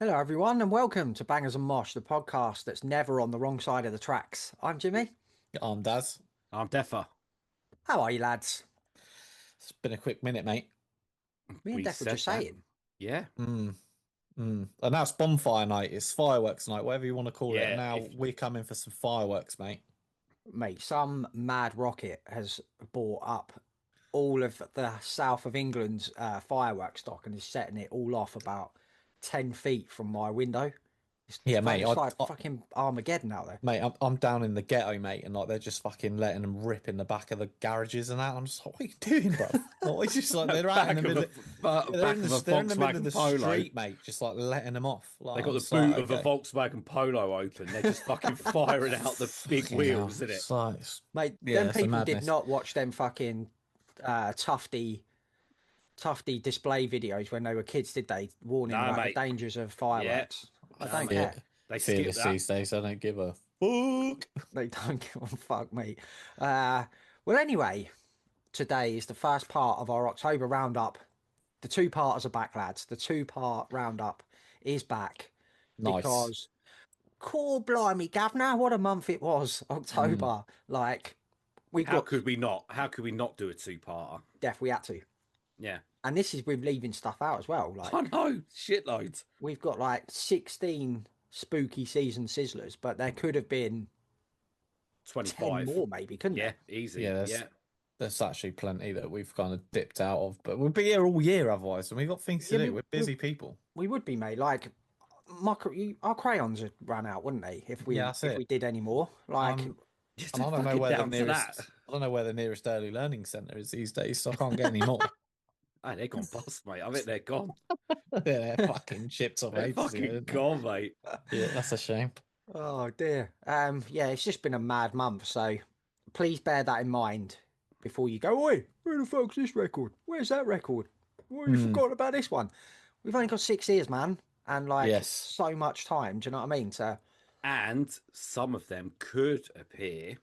Hello, everyone, and welcome to Bangers and Mosh, the podcast that's never on the wrong side of the tracks. I'm Jimmy. I'm Daz. I'm Deffer. How are you, lads? It's been a quick minute, mate. Me and We Def were said just that. saying, Yeah. And now it's bonfire night. It's fireworks night, whatever you want to call it. And Yeah. now we're coming for some fireworks, mate. mate, some mad rocket has bought up all of the south of England's fireworks stock and is setting it all off about 10 feet from my window. Yeah, mate. It's like fucking Armageddon out there. Mate, I'm down in the ghetto, mate, and like they're just fucking letting them rip in the back of the garages and that. I'm just like, what are you doing, bro? Like, it's just like they're out in the middle. Back of a They're in the middle of Volkswagen the Polo. street, mate, just like letting them off. Like, They got I'm the just like, boot of a okay. Volkswagen Polo open. They're just fucking firing out the big Fucking hell. wheels, isn't it? It's like, Mate, yeah, them it's a people did madness. not watch them fucking tufty display videos when they were kids, did they? Warning No, about the mate. dangers of Yeah. fireworks. I No, don't mate. care. They skipped Fearless that. these days. I don't give a fuck. They don't give a fuck, mate. Well, anyway, today is the first part of our October roundup. The two parters are back, lads. The two-part roundup is back Nice. because, core blimey, governor, what a month it was, Mm. October. Like, we've How got could we not? How could we not do a two-parter? death, we had to. Yeah. And this is with leaving stuff out as well. I Like, know. Shitloads. we've got like 16 spooky season sizzlers, but there could have been 10 25. more, maybe, couldn't Yeah, there? easy. Yeah, Yeah. there's actually plenty that we've kind of dipped out of, but we'll be here all year otherwise, and we've got things to Yeah, do. We're we, busy people. we would be, mate. Like, our crayons would run out, wouldn't they, Yeah, that's if we it. did any more? Like, Um, Just and I don't know fucking where the down to that. nearest, I don't know where the nearest early learning centre is these days, so I can't get any more. Hey, they're gone bust, mate. I think they're gone. Yeah, they're fucking chipped off They're ages ago, fucking didn't gone, mate. they? Yeah, that's a shame. oh dear. Yeah, it's just been a mad month, so please bear that in mind before you go, oi, where the fuck's this record? Where's that record? Well, you Hmm. forgot about this one. We've only got 6 years, man, and like Yes. so much time. Do you know what I mean? So And some of them could appear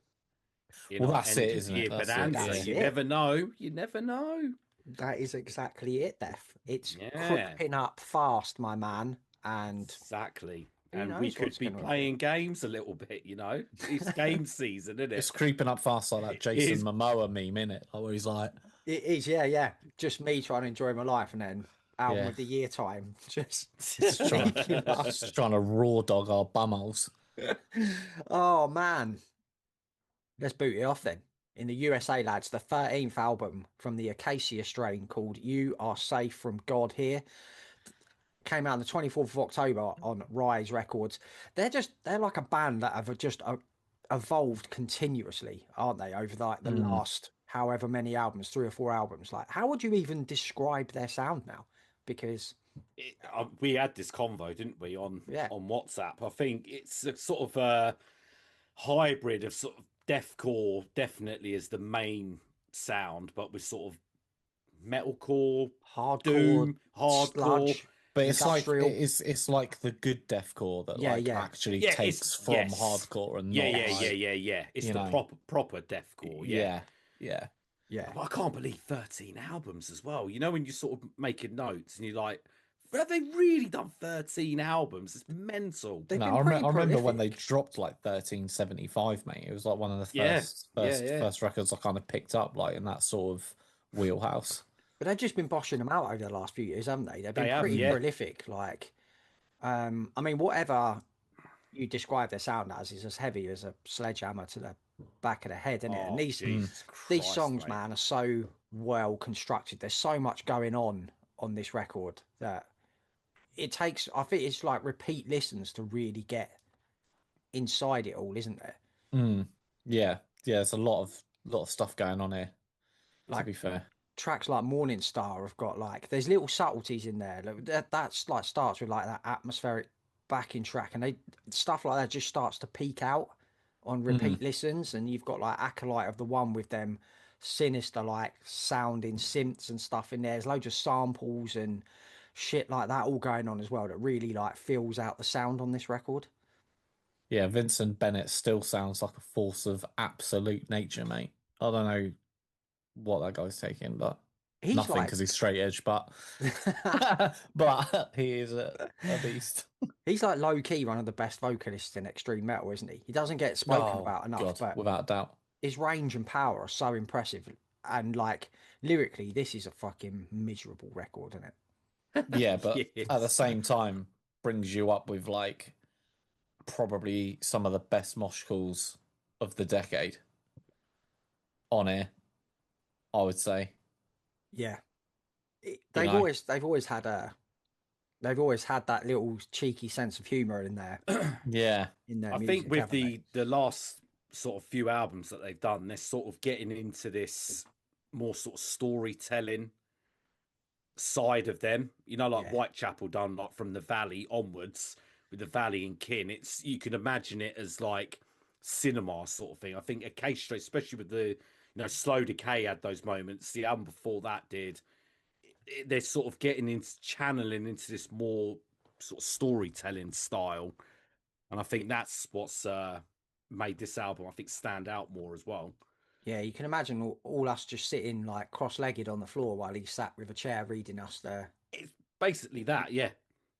in Well, our that's end it, of isn't it? year That's it. bonanza. that's Yeah. You it. never know. You never know. That is exactly it, Def. It's Yeah, creeping up fast, my man, and exactly. who And we knows could what's be going to happen. playing games a little bit, you know. It's game season, isn't It's it? creeping up fast like that It Jason is. Momoa meme, innit? Like, where he's like, It is, yeah, yeah. Just me trying to enjoy my life, and then out yeah, with the year time, just just trying, sneaking up. just trying to raw dog our bumholes. Oh man, let's boot it off then. In the USA, lads, the 13th album from the Acacia Strain called "You Are Safe from God Here" came out on the 24th of October on Rise Records. They're like a band that have just evolved continuously, aren't they, over like the Mm. last however many albums, 3 or 4 albums. Like, how would you even describe their sound now? Because We had this convo, didn't we, on yeah, WhatsApp? I think it's a sort of a hybrid of sort of deathcore, definitely is the main sound, but with sort of metalcore, hardcore, doom, hardcore. sludge, But it's like industrial. it's like the good deathcore that Yeah, like yeah, actually Yeah, it's takes from yes. hardcore and Yeah, not yeah, yes, yeah, like, yeah, yeah. It's you the know, proper deathcore, yeah. yeah, yeah. yeah. I can't believe 13 albums as well. You know, when you're sort of making notes and you're like, have they really done 13 albums? It's mental. They've No, been pretty I remember when they prolific. dropped like 1375, mate. It was like one of the Yeah, first yeah, first yeah. first records I kind of picked up like in that sort of wheelhouse. But they've just been boshing them out over the last few years, haven't they? They've been They have, pretty yeah. prolific. Like, I mean, whatever you describe their sound as is as heavy as a sledgehammer to the back of the head, isn't it? And Oh, Mm. Jesus these Christ, songs, mate. man, are so well constructed. There's so much going on this record that it takes. I think it's like repeat listens to really get inside it all, isn't there? Mm. Yeah, yeah. There's a lot of stuff going on here. To Like be fair, tracks like Morning Star have got like there's little subtleties in there. Like, that's like starts with like that atmospheric backing track, and they stuff like that just starts to peak out on repeat mm. listens. And you've got like Acolyte of the One with them sinister like sounding synths and stuff in there. There's loads of samples and shit like that all going on as well that really like fills out the sound on this record. Yeah, Vincent Bennett still sounds like a force of absolute nature, mate. I don't know what that guy's taking, but. He's Nothing like because he's straight edge, but but he is a beast. he's like low key one of the best vocalists in extreme metal, isn't he? He doesn't get spoken Oh about enough, God, but without a doubt. his range and power are so impressive. And like lyrically, this is a fucking miserable record, isn't it? Yeah, but at the Yes. same time, brings you up with like probably some of the best mosh calls of the decade on air, I would say. Yeah. You know, They've always had that little cheeky sense of humor yeah, in their I think music, with haven't they? the last sort of few albums that they've done, they're sort of getting into this more sort of storytelling side of them. You know, like Yeah. Whitechapel done like from the Valley onwards with the Valley and Kin. It's you can imagine it as like cinema sort of thing. I think Acacia Strain, especially with the Slow Decay had those moments. The album before that did. They're sort of getting into channeling into this more sort of storytelling style, and I think that's what's made this album I think stand out more as well. Yeah, you can imagine all us just sitting like cross-legged on the floor while he sat with a chair reading us the It's basically that, yeah.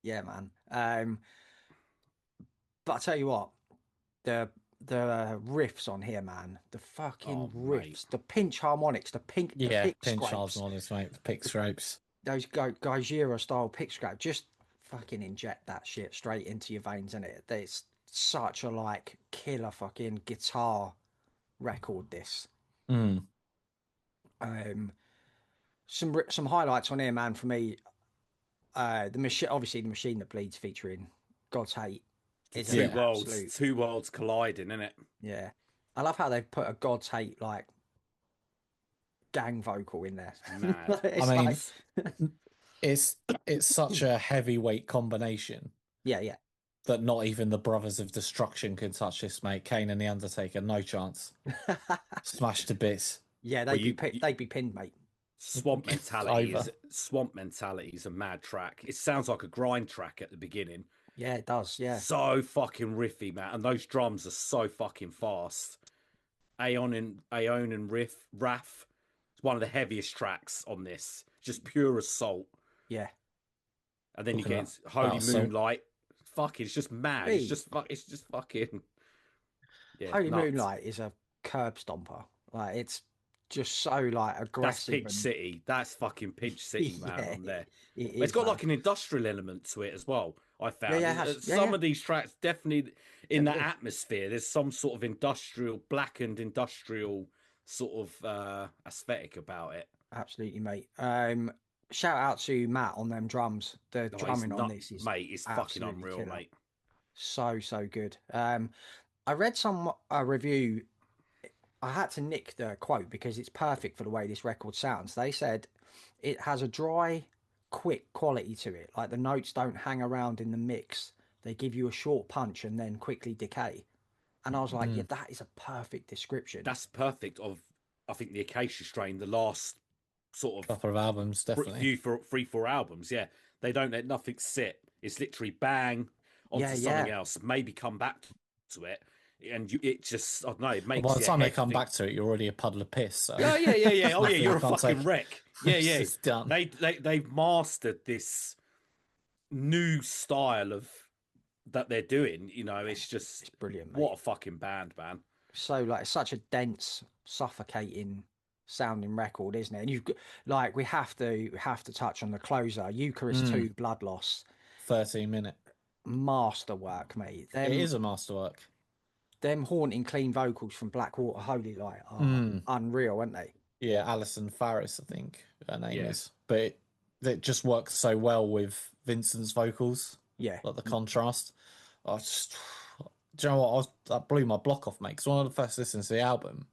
yeah, man. But I tell you what, the riffs on here, man, the fucking Oh mate, riffs, the pinch harmonics, the yeah. pick Pinch hards scrapes, on his mate, the pick scrapes. those Gojira style pick scrap, just fucking inject that shit straight into your veins, and it's such a like killer fucking guitar record. This Mm. um some highlights on here, man, for me. The machine, obviously, the machine that bleeds, featuring God's Hate, the is an two Yeah, worlds, absolute two worlds colliding, isn't it? yeah. I love how they've put a God's Hate like gang vocal in there. Mad. I It's mean, like it's it's such a heavyweight combination yeah, yeah. that not even the Brothers of Destruction can touch this, mate. Kane and the Undertaker, no chance. Smashed to bits. Yeah, Well, you they'd be pinned, mate. Over. Swamp Mentality is a mad track. It sounds like a grind track at the beginning. Yeah, it does. Yeah, So fucking riffy, man, and those drums are so fucking fast. Aeon and Raff. It's one of the heaviest tracks on this. Just pure assault. yeah. And then you Talking get about into Holy assault. Moonlight. Fuck, it's just mad. Me, It's just fucking yeah, Holy nuts. Moonlight is a curb stomper. Like it's just so like That's aggressive Pinch and City. That's fucking Pinch City, man, yeah, on there. it But it's is, got man. like an industrial element to it as well. I Yeah, found yeah, it has. Yeah, some yeah, of these tracks definitely in the definitely. atmosphere. There's some sort of industrial, blackened industrial sort of aesthetic about it. Absolutely, mate. Shout out to Matt on them drums. The Oh, he's drumming on not, this is mate. It's fucking absolutely unreal, killer. mate. So good. I read some review. I had to nick the quote because it's perfect for the way this record sounds. They said it has a dry, quick quality to it. Like the notes don't hang around in the mix. They give you a short punch and then quickly decay. And I was like, yeah, Mm. that is a perfect description. That's perfect. Of I think the Acacia Strain, the last sort of Couple of albums, definitely. few for 3 4 albums. Yeah, they don't let nothing sit. It's literally bang Yeah, onto something yeah. else. Maybe come back to it, and it just I don't know. It Well, by makes the your time they head come think. back to it, you're already a puddle of piss. So Yeah, yeah, yeah, yeah. there's Oh yeah, nothing you're you a can't fucking take. wreck. Yeah, It's yeah. just done. They've mastered this new style of that they're doing. You know, it's It's just brilliant, what mate. a fucking band, man. So like it's such a dense, suffocating sounding record, isn't it? And you've got like we have to touch on the closer, Eucharist Mm, 2 Blood Loss. 13 minute. Masterwork, mate. It is a masterwork. Them haunting clean vocals from Blackwater Holy Light are Mm. unreal, aren't they? Yeah, Alison Farris, I think her name Yeah, is. But it just works so well with Vincent's vocals, Yeah. like the contrast. I just, do you know what? That blew my block off, mate. Because when I first listened to the album,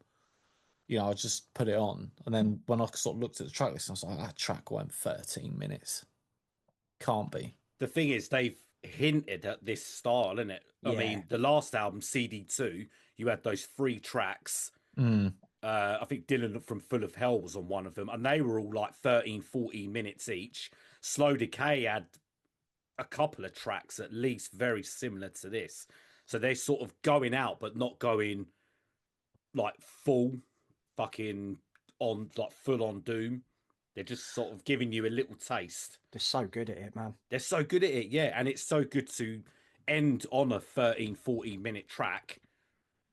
I just put it on, and then when I sort of looked at the track list, I was like, that track went 13 minutes. Can't be. the thing is, they've hinted at this style, isn't it? I Yeah. mean, the last album, CD2, you had those 3 tracks. Mm. I think Dylan from Full of Hell was on one of them, and they were all like 13, 14 minutes each. Slow Decay had a couple of tracks at least very similar to this. So they're sort of going out, but not going like full fucking on, like full on Doom. They're just sort of giving you a little taste. They're so good at it, man. They're so good at it, yeah. And it's so good to end on a 13, 14-minute track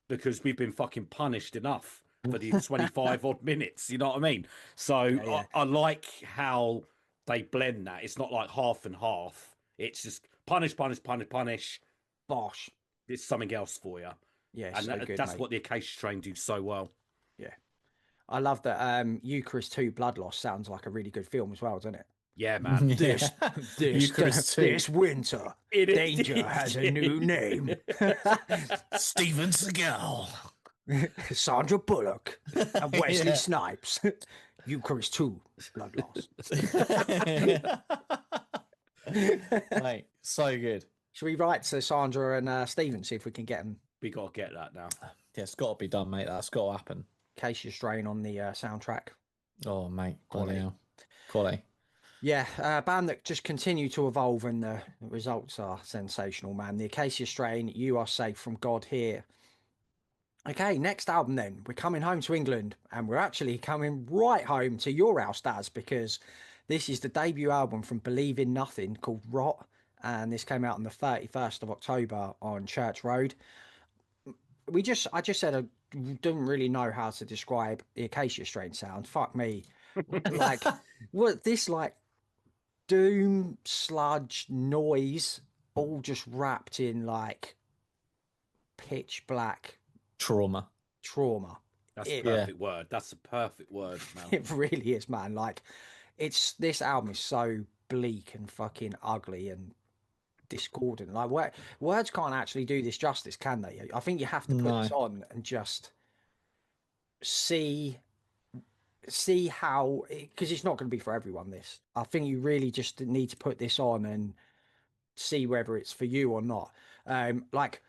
because we've been fucking punished enough for the 25 odd minutes. You know what I mean? So Yeah. I like how they blend that. It's not like half and half. It's just punish, punish, punish, punish. Bosh. It's something else for you. Yeah, And so good, that's mate. what the Acacia Strain do so well. Yeah. I love that Eucharist 2 Blood Loss sounds like a really good film as well, doesn't it? Yeah, man. This Yeah. this Eucharist 2. this winter, It danger is. has a new name. Steven Seagal. Sandra Bullock and Wesley Yeah. Snipes. Eucharist 2 Blood Loss. Mate, so good. Should we write to Sandra and Stephen, see if we can get them We got to get that now. Yeah, it's got to be done, mate. That's got to happen. Acacia Strain on the soundtrack? Oh, mate. Quality. Quality. Quality. Yeah, a band that just continue to evolve and the results are sensational, man. The Acacia Strain, You Are Safe from God Here. Okay, next album then. We're coming home to England and we're actually coming right home to your house, Daz, because this is the debut album from Believe in Nothing called Rot. And this came out on the 31st of October on Church Road. I just said I don't really know how to describe the Acacia Strain sound. Fuck me. Like, what this like doom sludge noise all just wrapped in like pitch black Trauma. trauma. That's a perfect word. That's a perfect word, man. It really is, man. Like, this album is so bleak and fucking ugly and discordant. Like, words can't actually do this justice, can they? I think you have to put this on and just see how, because it's not going to be for everyone. This, I think you really just need to put this on and see whether it's for you or not. Like,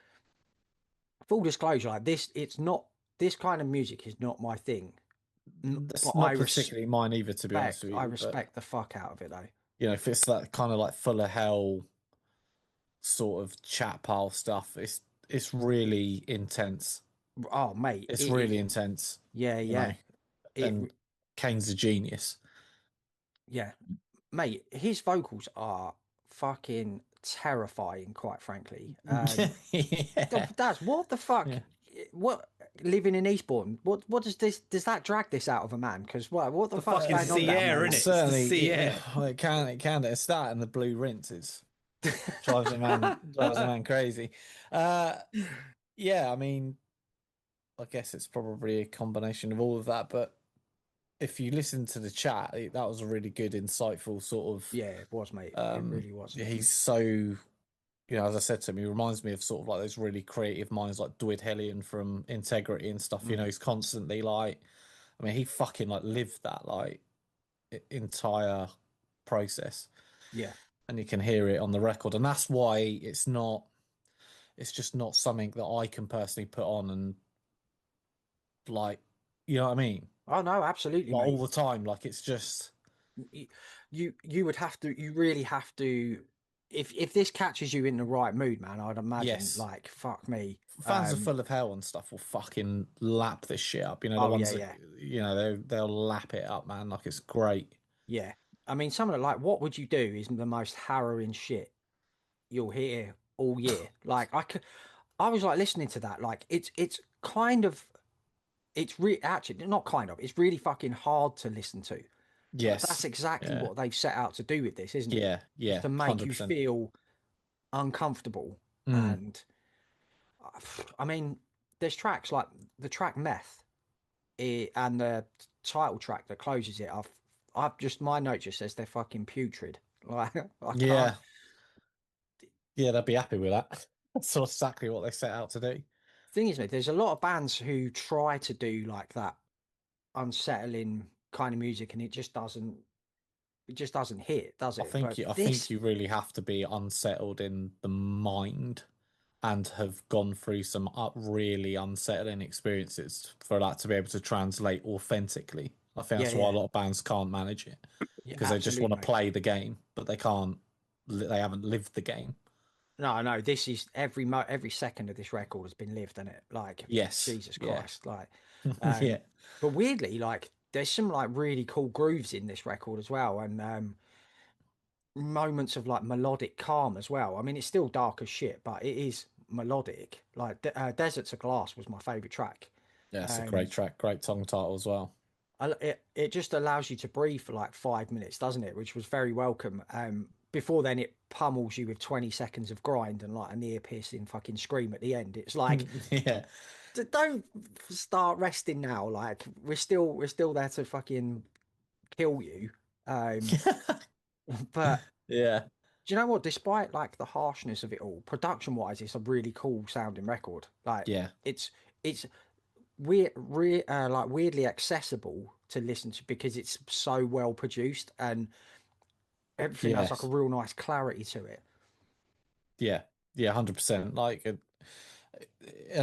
full disclosure, like this kind of music is not my thing. It's But not particularly mine either, to be honest with you. I respect the fuck out of it, though. You know, if it's that kind of like full of hell sort of chat pile stuff, it's really intense. Oh, mate, It's really intense. Yeah, you yeah. know? And Kane's a genius. Yeah, mate, his vocals are fucking terrifying, quite frankly. Yeah. Daz, what the fuck? Yeah. What, living in Eastbourne? What does that drag this out of a man? Because what the fuck's fucking going on sea there, air, man? innit? It's Certainly, the sea air. well, it can. It's that and the blue rinses drives a man crazy. Yeah, I mean, I guess it's probably a combination of all of that. But if you listen to the chat, that was a really good, insightful sort of. Yeah, it was, mate. It really was. He's so, as I said to him, he reminds me of sort of like those really creative minds like Dwid Hellion from Integrity and stuff. He's constantly like, I mean, he fucking like lived that like entire process. Yeah. And you can hear it on the record. And that's why it's just not something that I can personally put on and like, you know what I mean? Oh no, absolutely, Like, mate. all the time. Like, it's just you would have to, you really have to, if this catches you in the right mood, man, I'd imagine, Yes. like, fuck me. Fans of Full of Hell and stuff will fucking lap this shit up. The Oh, ones yeah, that, they'll lap it up, man. Like, it's great. Yeah. I mean, some of the, like, What Would You Do is the most harrowing shit you'll hear all year. Like, I was like listening to that, like, it's kind of, actually not kind of, it's really fucking hard to listen to. Yes. That's exactly what they've set out to do with this, isn't it? Yeah, yeah. To make 100%. you feel uncomfortable. And I mean, there's tracks like the track Meth and the title track that closes it. I've just, my note just says they're fucking putrid. Like, I can't. Yeah, they'd be happy with that. That's exactly what they set out to do. Thing is, mate, there's a lot of bands who try to do like that unsettling kind of music, and it just doesn't hit, does it? I think you really have to be unsettled in the mind and have gone through some really unsettling experiences for that to be able to translate authentically. I think that's why a lot of bands can't manage it, because they just want to play the game, but they haven't lived the game. No, this is every second of this record has been lived, in it. Like, yes, Jesus Christ, like, yeah. But weirdly, like, there's some like really cool grooves in this record as well, and moments of like melodic calm as well. I mean, it's still dark as shit, but it is melodic. Like Deserts of Glass was my favorite track. Yeah, it's a great Um, track, great song title as well. it just allows you to breathe for like 5 minutes, doesn't it? Which was very welcome. Before then, it pummels you with 20 seconds of grind and like an ear-piercing fucking scream at the end. It's like, Yeah. don't start resting now. Like we're still there to fucking kill you. Um, but Yeah. do you know what? Despite like the harshness of it all, production-wise, it's a really cool sounding record. Like Yeah. it's like weirdly accessible to listen to because it's so well produced and everything has like a Yes. real nice clarity to it. Yeah. Yeah, 100%. Like, and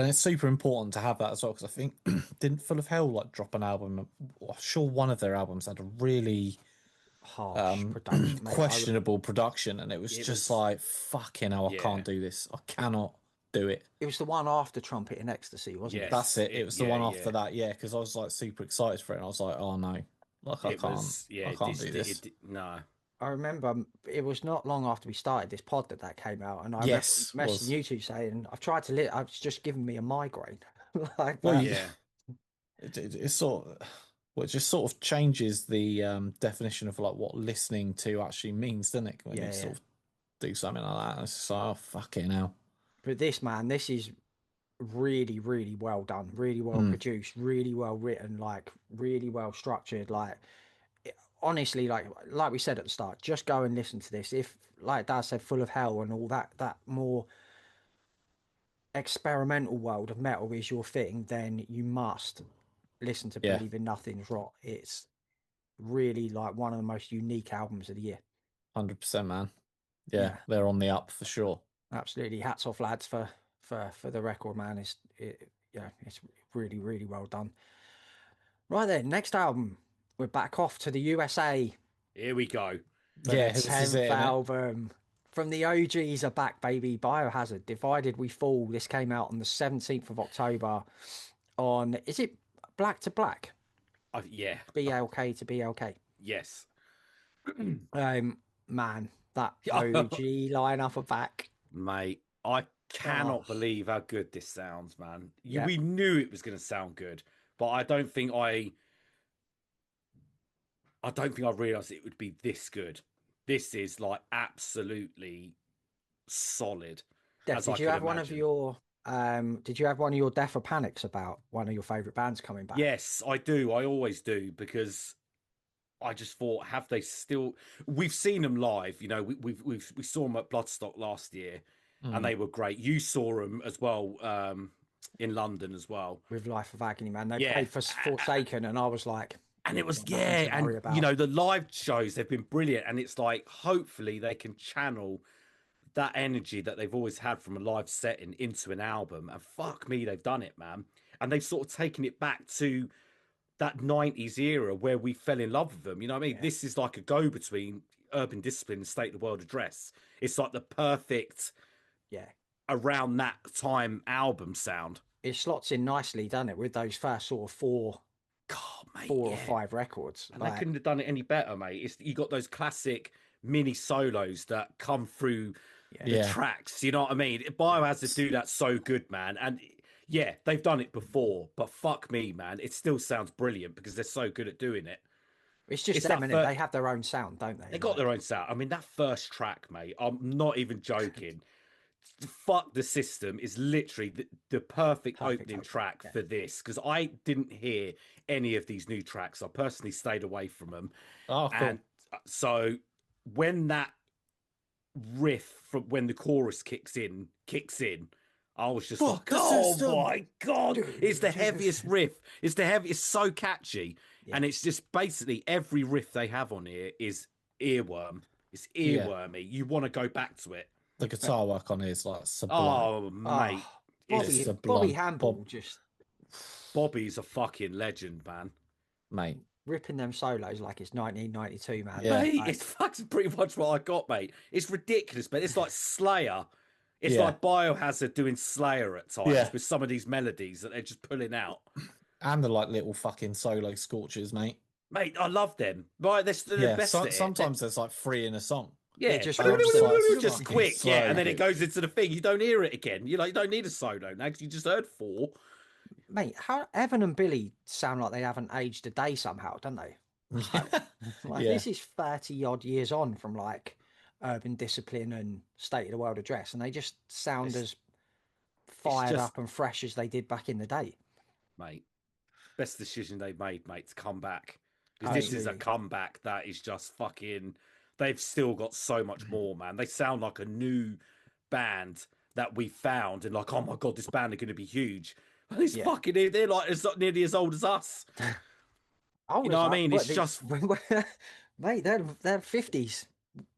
it's super important to have that as well because I think didn't Full of Hell like drop an album? I'm sure one of their albums had a really Harsh production, mate. questionable production, and it was It just was, like, fucking hell, I yeah, can't do this. I cannot do it. It was the one after Trumpet in Ecstasy, wasn't it? That's yes, it. It was the yeah, one after yeah. that, yeah, because I was like super excited for it, and I was like, oh no, like It was, yeah, I it can't do just, this. no, I remember it was not long after we started this pod that came out, and I remember Yes, messaging was you two saying, "I've tried to lit. It's just given me a migraine." Like well, that. yeah, it's sort of, well, it just sort of changes the definition of like what listening to actually means, doesn't it? When you Yeah, yeah. sort of do something like that, and it's just like, oh fucking hell. But this man, this is really, really well done, really well Mm, produced, really well written, like really well structured. Like honestly, like we said at the start, just go and listen to this. If like Dad said, Full of Hell and all that more experimental world of metal is your thing, then you must listen to yeah, Believe in Nothing's Rot. It's really like one of the most unique albums of the year. 100%, man. Yeah, Yeah, they're on the up for sure. absolutely. Hats off, lads, for the record, man. Yeah, it's really, really well done. Right then, next album, we're back off to the USA here we go. for the Yeah, this is 10th it, innit? album. From the OGs are back, baby. Biohazard, Divided We Fall. This came out on the 17th of October on, is it Black to Black? Yeah, BLK to BLK. yes. Man, that OG lineup are back. Mate, I Oh, cannot believe how good this sounds, man. yeah. We knew it was going to sound good, but I don't think I realized it would be this good. This is like absolutely solid Dev, as I could imagine. did you have one of your Death or Panics about one of your favorite bands coming back? Yes, I do. I always do because I just thought, have they still? We've seen them live. You know, we saw them at Bloodstock last year, and Mm, they were great. You saw them as well in London as well. With Life of Agony, man. They Yeah, played for Forsaken, and I was like, and it was, got nothing yeah, to and worry you about. know the live shows they've been brilliant, and it's like hopefully they can channel that energy that they've always had from a live setting into an album. And fuck me, they've done it, man. And they've sort of taken it back to that 90s era where we fell in love with them. You know what I mean? Yeah, This is like a go between Urban Discipline and State of the World Address. It's like the perfect yeah. around that time album sound. It slots in nicely, doesn't it, with those first sort of God, mate, four or yeah. five records. And they Like, couldn't have done it any better, mate. It's you got those classic mini solos that come through yeah. the yeah. tracks. You know what I mean? Biohazard do that so good, man. And yeah, they've done it before, but fuck me, man. It still sounds brilliant because they're so good at doing it. It's just It's them, that and first, they have their own sound, don't they? they got their Like, own sound. I mean, that first track, mate, I'm not even joking. Fuck the System is literally the perfect perfect opening opening. track Yeah, for this because I didn't hear any of these new tracks. I personally stayed away from them. Oh, And cool. so when that riff from when the chorus kicks in, I was just Fuck like, the oh system. my God, it's the heaviest riff. It's the heavy, it's so catchy. yeah. And it's just basically every riff they have on here is earworm. It's Yeah, earwormy. You want to go back to it. the guitar work on it is like sublime. Oh, mate. Oh, It's It's Bobby sublime. Handball Bob, just Bobby's a fucking legend, man. mate. ripping them solos like it's 1992, man. Yeah, Mate, Like, it's fucking pretty much what I got, mate. It's ridiculous, but it's like Slayer. It's yeah, like Biohazard doing Slayer at times yeah. with some of these melodies that they're just pulling out. And the like little fucking solo scorches, mate. Mate, I love them. Right, they're the Yeah, best at it. sometimes there's like three in a song. It Yeah, just And I'm rips just them. like, just fucking quick, yeah, slow, and then it dude. goes into the thing. You don't hear it again. You don't need a solo now because you just heard four. Mate, how Evan and Billy sound like they haven't aged a day somehow, don't they? Like Yeah, this is 30 odd years on from like Urban Discipline and State of the World Address, and they just sound It's as it's fired just, up and fresh as they did back in the day. mate, best decision they've made, mate, to come back because this is a Absolutely. comeback that is just fucking. They've still got so much more, man. They sound like a new band that we found, and like, oh my god, this band are going to be huge. It's Yeah. fucking. They're like it's not nearly as old as us. I You was know what I like, mean? what It's the just mate, they're 50s.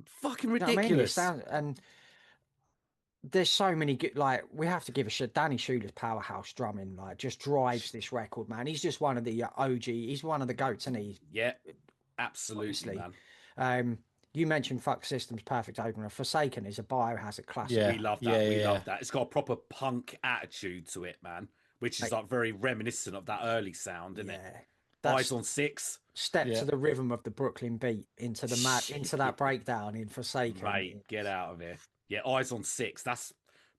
fucking You know what I mean? It ridiculous. sounds and there's so many good like we have to give a shit. Danny Schuler's powerhouse drumming like just drives this record, man. He's just one of the OG. He's one of the goats, and he Yeah, absolutely, honestly. man. Um, you mentioned Fuck System's perfect opener. Forsaken is a Biohazard classic. We yeah, love yeah, that. We yeah, love that. It's got a proper punk attitude to it, man, which is Like, like very reminiscent of that early sound, isn't it? yeah, Eyes that's on Six, step to yeah, the rhythm of the Brooklyn beat into the into that breakdown in Forsaken. mate, get out of here. Yeah, Eyes on Six. That's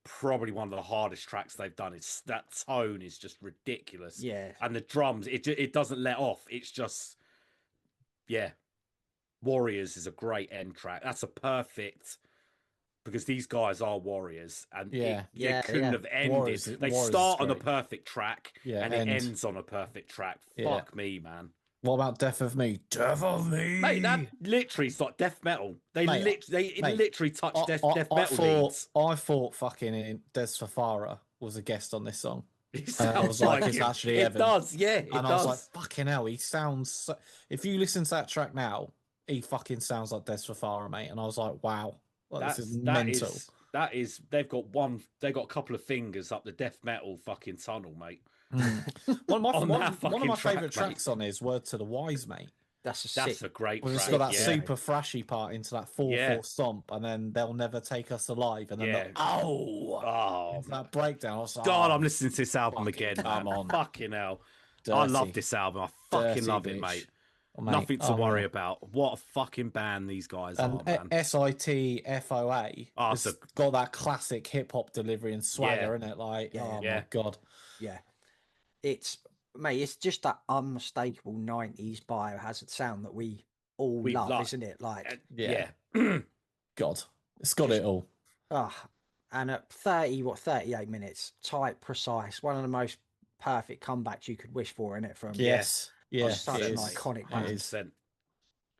probably one of the hardest tracks they've done. It's that tone is just ridiculous, Yeah, and the drums it doesn't let off. It's just yeah. Warriors is a great end track. That's a perfect because these guys are warriors and yeah. yeah, couldn't yeah. have ended. They Warriors is start on a great. perfect track Yeah, and it and ends on a perfect track. yeah. Fuck me, man. What about Death of Me? Death of Mate, that Me, literally is like death metal. mate, They mate. literally touch I, death metal leads. I thought fucking Des Fafara was a guest on this song. It And I was sounds like, like it's him. actually It Evan. does, yeah, And it I was like, does. fucking hell, he sounds so... If you listen to that track now, he fucking sounds like Des Fafara, mate. And I was like, wow, well, this is mental. That is they've got a couple of fingers up the death metal fucking tunnel, mate. Mm. One of On my that one of fucking my favorite track, mate. tracks on is Word to the Wise, mate. That's a That's sick, a great Because it's got track. that sick Yeah. super thrashy part into that 4/4 Yeah. stomp, and then they'll never take us alive, and then the Yeah. oh Oh, into that breakdown. I was like, God, I'm oh, listening to this album fucking again, come man. on, Fucking hell. I love dirty, this album. I fucking dirty love it, bitch, mate. oh, mate, Nothing to worry unreal. about. What a fucking band these guys And are, man. SITFOA Oh, has got that classic hip hop delivery and yeah, swagger in it. Like, yeah, oh my yeah. god, yeah. It's mate, it's just that unmistakable 90s Biohazard sound that we all We love, like, isn't it? Like yeah, yeah. God, it's got it just all. ah, and at 30, 38 minutes, tight, precise, one of the most perfect comebacks you could wish for in it from Yeah, Yes, yeah, it such 100%, an mate. is. iconic It band. is. 100%.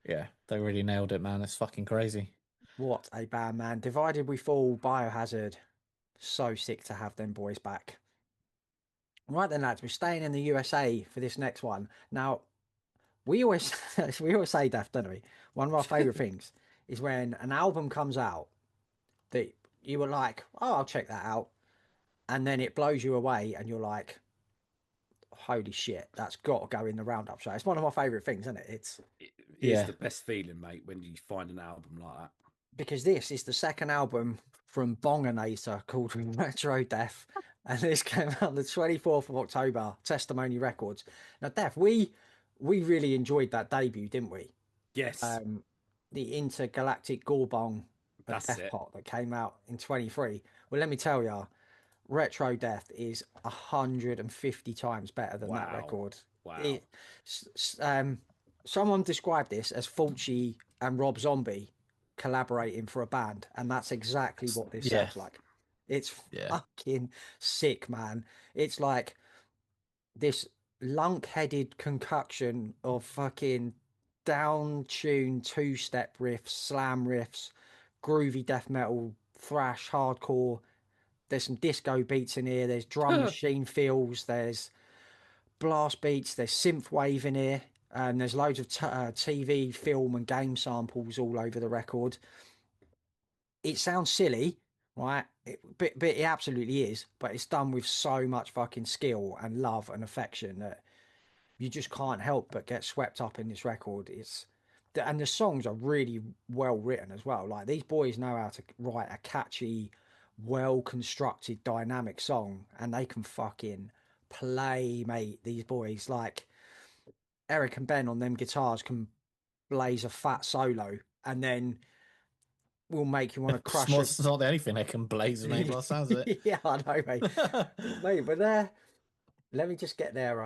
Yeah, they really nailed it, man. It's fucking crazy. What a band, man. Divided We Fall, Biohazard. So sick to have them boys back. Right then, lads, we're staying in the USA for this next one. Now, we always we always say, Daft, don't we? One of our favourite things is when an album comes out that you were like, oh, I'll check that out. And then it blows you away and you're like, holy shit, that's got to go in the roundup show. It's one of my favourite things, isn't it? It's It is Yeah, the best feeling, mate, when you find an album like that. because this is the second album from Bonginator called Retro Death. And this came out on the 24th of October, Testimony Records. Now, Death, we really enjoyed that debut, didn't we? Yes, The intergalactic gorbong of that's Death it. Pot that came out in 23. Well, let me tell you, Retro Death is 150 times better than that Wow. record. Wow. It, someone described this as Fulci and Rob Zombie collaborating for a band, and that's exactly what this yeah, sounds like. It's yeah, fucking sick, man. It's like this lunk-headed concoction of fucking down-tuned two-step riffs, slam riffs, groovy death metal, thrash, hardcore. There's some disco beats in here. There's drum machine fills. There's blast beats. There's synth wave in here. And there's loads of TV, film, and game samples all over the record. It sounds silly, right? But it absolutely is. But it's done with so much fucking skill and love and affection that you just can't help but get swept up in this record. And the songs are really well written as well. Like these boys know how to write a catchy, well constructed, dynamic song, and they can fucking play, mate. These boys, like Eric and Ben on them guitars, can blaze a fat solo, and then will make you want to It's crush a. not the only thing they can blaze, mate, by the sounds of Yeah, I know, mate. Mate, but let me just get their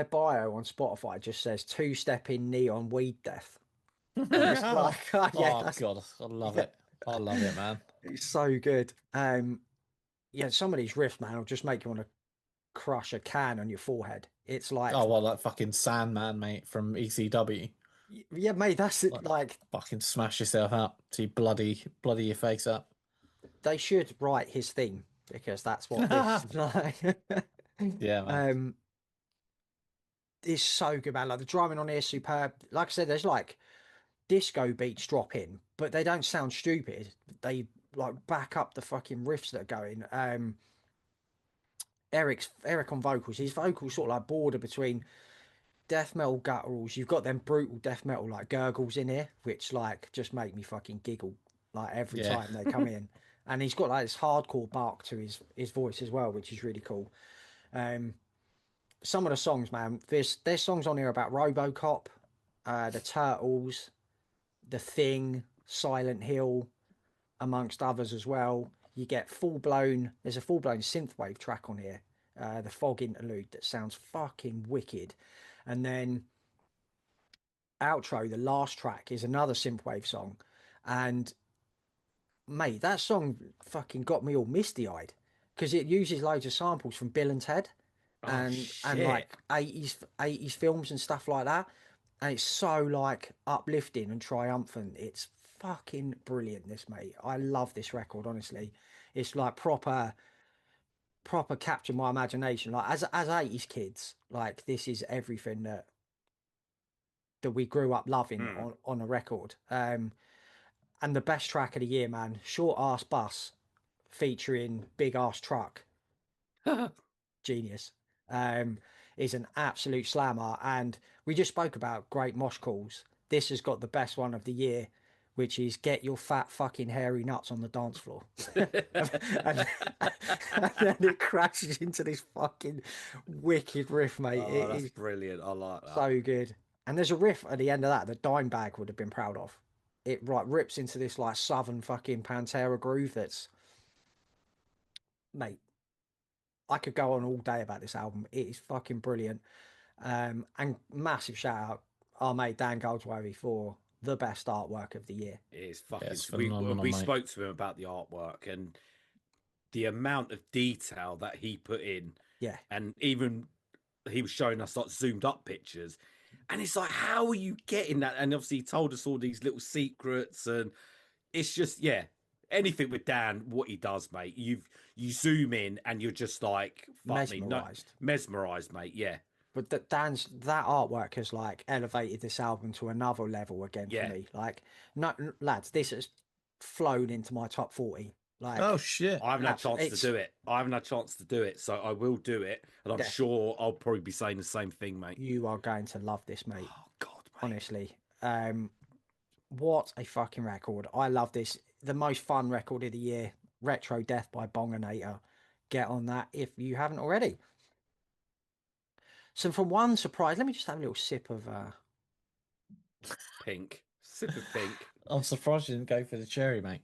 bio on Spotify just says two-step in neon weed death. And it's it. like, oh, yeah, Oh that's God, I love yeah, it. I love it, man. it's so good. Yeah, some of these riffs, man, will just make you want to crush a can on your forehead. It's like, Oh well, that fucking Sandman, mate, from ECW. yeah, mate, that's it. Like, Like, fucking smash yourself up to bloody your face up. they should write his theme because that's what this is like. Yeah, man. Um, it's so good, man. Like the drumming on here is superb. Like I said, there's like disco beats drop in, but they don't sound stupid. They like back up the fucking riffs that are going. Eric on vocals. His vocals sort of like border between death metal gutturals. You've got them brutal death metal like gurgles in here, which like just make me fucking giggle like every Yeah. time they come in. And he's got like this hardcore bark to his voice as well, which is really cool. Um, some of the songs, man, there's songs on here about RoboCop, the Turtles, The Thing, Silent Hill, amongst others as well. You get there's a full blown synthwave track on here, the Fog interlude that sounds fucking wicked. And then outro, the last track, is another synthwave song. And mate, that song fucking got me all misty eyed because it uses loads of samples from Bill and Ted Oh and shit. like 80s films and stuff like that. And it's so like uplifting and triumphant. It's fucking brilliant, this mate. I love this record, honestly. It's like proper captured my imagination. Like as 80s kids, like this is everything that we grew up loving Hmm. on a record. And the best track of the year, man, Short Ass Bus featuring Big Ass Truck, genius. Um, is an absolute slammer. And we just spoke about great mosh calls. This has got the best one of the year, which is Get Your Fat Fucking Hairy Nuts on the Dance Floor. and, and then it crashes into this fucking wicked riff, mate. Oh, It that's is brilliant. I like that. so good. And there's a riff at the end of that that Dimebag would have been proud of. It like rips into this like southern fucking Pantera groove that's, mate, I could go on all day about this album. It is fucking brilliant. And massive shout out our mate Dan Goldsworthy for the best artwork of the year. It is Yeah, fucking. it's We phenomenal, we mate. spoke to him about the artwork and the amount of detail that he put in, Yeah, and even he was showing us like zoomed up pictures, and it's like, how are you getting that? And obviously, he told us all these little secrets, and it's just yeah. Anything with Dan, what he does, mate. You zoom in and you're just like, fuck me, no, mesmerized. mesmerized, mate. Yeah, But that artwork has like elevated this album to another level again for yeah. me. Like, no, lads, this has flown into my top 40. Oh Like, shit. I haven't had a chance to it's do it. I haven't had a chance to do it, so I will do it, and I'm death. sure I'll probably be saying the same thing, mate. You are going to love this, mate. Oh God, mate. Honestly. What a fucking record. I love this. The most fun record of the year, Retro Death by Bonginator. Get on that if you haven't already. So from one surprise, let me just have a little sip of Pink, sip of pink. I'm surprised you didn't go for the cherry, mate.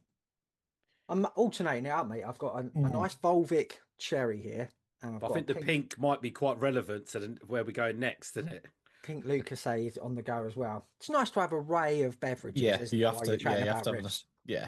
I'm alternating it up, mate. I've got a Mm. nice Volvic cherry here, and I've But I got a think the pink might be quite relevant to where we're going next, isn't it? pink Lucasade on the go as well. It's nice to have an array of beverages, Yeah, isn't you it, have while you're to. Yeah, chatting you have about to have riffs? yeah,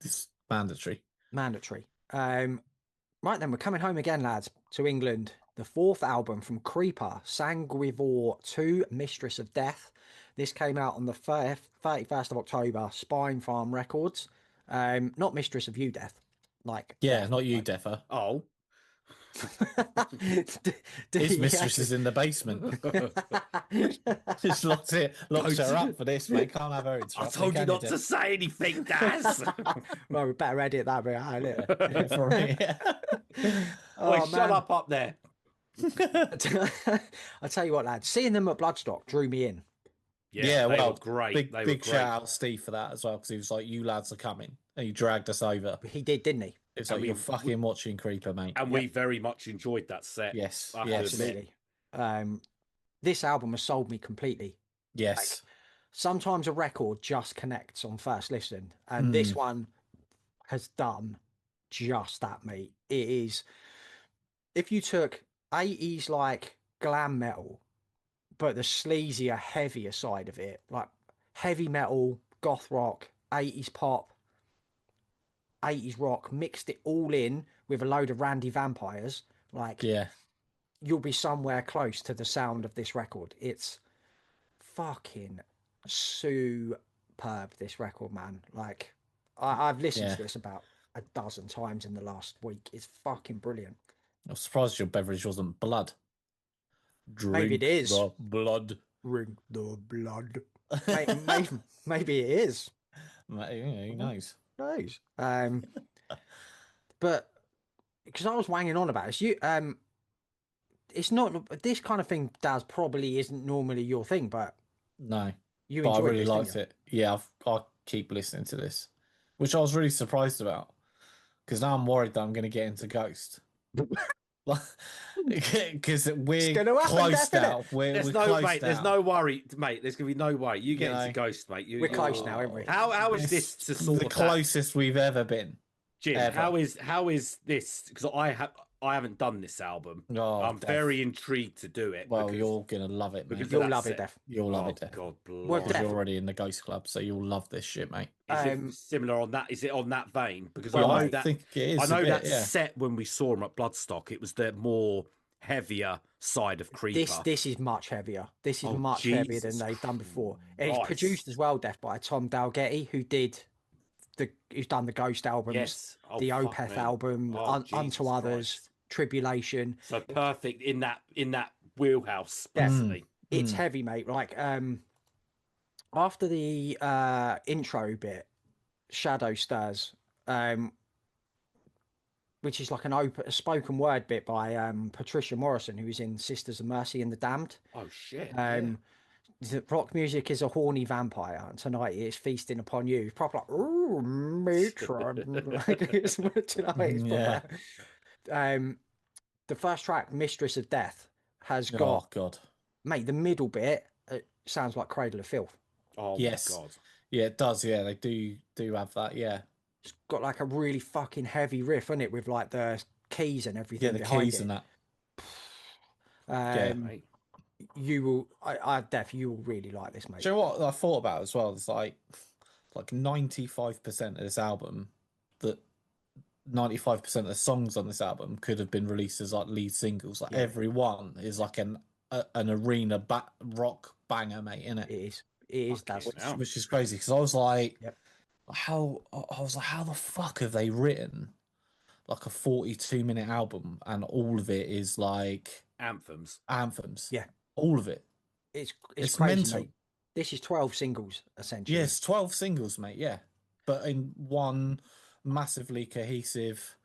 it's mandatory. Mandatory. Right then, we're coming home again, lads, to England. The fourth album from Creeper, Sanguivore 2, Mistress of Death. This came out on the 31st of October, Spine Farm Records. Not Mistress of You Death, like Yeah, Death. not you, Like, Defo. Oh, His yeah. mistress is in the basement. Just locks her up for this, mate. Can't have her I interrupt me, told you can you, not to Def? say anything, Daz. Well, we better edit that bit out, For me. Oi, Oh shut man. up there. I tell you what, lad, seeing them at Bloodstock drew me in. Yeah, they well, were great. big They were big great. shout out Steve for that as well, because he was like, "You lads are coming," and he dragged us over. He did, didn't he? It's And like you're fucking watching Creeper, mate. And we very much enjoyed that set. Yes, I have to yes, admit. Absolutely. This album has sold me completely. yes. Sometimes a record just connects on first listen, and this one has done just that, mate. It is, if you took 80s like glam metal, but the sleazier, heavier side of it, like heavy metal, goth rock, 80s pop, 80s rock, mixed it all in with a load of Randy vampires, like Yeah, you'll be somewhere close to the sound of this record. It's fucking superb, this record, man. Like I've listened yeah. to this about a dozen times in the last week. It's fucking brilliant. I'm surprised your beverage wasn't blood. Maybe it Drink is. the blood. Drink the blood. Maybe it is. Who knows? Who knows? But because I was wanging on about this, it's not this kind of thing. Daz, probably isn't normally your thing, but No, you but I enjoyed really this, didn't liked you? it. Yeah, I'll keep listening to this, which I was really surprised about, because now I'm worried that I'm going to get into Ghost. Because we're gonna happen, close definite. now. We're There's close mate. There's now. no worry, mate. There's gonna be no worry. You get You into know. Ghost, mate. We're close now, aren't we? How is this to sort the of closest we've ever been? Jim? Ever. How is this? Because I haven't done this album. Oh, I'm Def. very intrigued to do it. Well, because, you're gonna love it, mate. because of You'll that love it, set. Def. You'll love Oh it, Def. God, Well, Because Def- you're already in the Ghost Club, so you'll love this shit, mate. Is it similar on that? Is it on that vein? Because Well, I know mate, that think it is I know a bit, that yeah. set when we saw him at Bloodstock. It was the more heavier side of Creeper. this is much heavier. This is Oh, much heavier than Jesus they've done before. And it's Christ. produced as well, Def, by Tom Dalgetty, who's done the Ghost albums, Yes. Oh, the fuck Opeth me. album, Oh, Unto Jesus Others, Christ. Tribulation. So perfect in that wheelhouse, Def, basically. it's heavy, mate. Like after the intro bit, Shadow Stirs, which is like a spoken word bit by Patricia Morrison, who was in Sisters of Mercy and the Damned. Oh shit. The rock music is a horny vampire, and tonight it's feasting upon you. It's proper like, ooh, matron. Like, it's, do you know, it's Yeah. proper. The first track, Mistress of Death, has Oh got, God. mate, the middle bit sounds like Cradle of Filth. Oh Yes. my God. Yeah, it does. Yeah, they do have that. Yeah. It's got like a really fucking heavy riff on it with like the keys and everything Yeah, the behind keys it. and that. Yeah. Mate. You will, Def, you will really like this, mate. Do you know what I thought about as well? It's like 95% of this album, that 95% of the songs on this album could have been released as like lead singles. Like every one is like an arena rock banger, mate, innit? It is. That's Which is crazy, because I was like, Yep. how the fuck have they written like a 42-minute album and all of it is like Anthems. Yeah. All of it. It's It's crazy, mental. mate. This is 12 singles essentially. Yes, 12 singles, mate. Yeah, but in one massively cohesive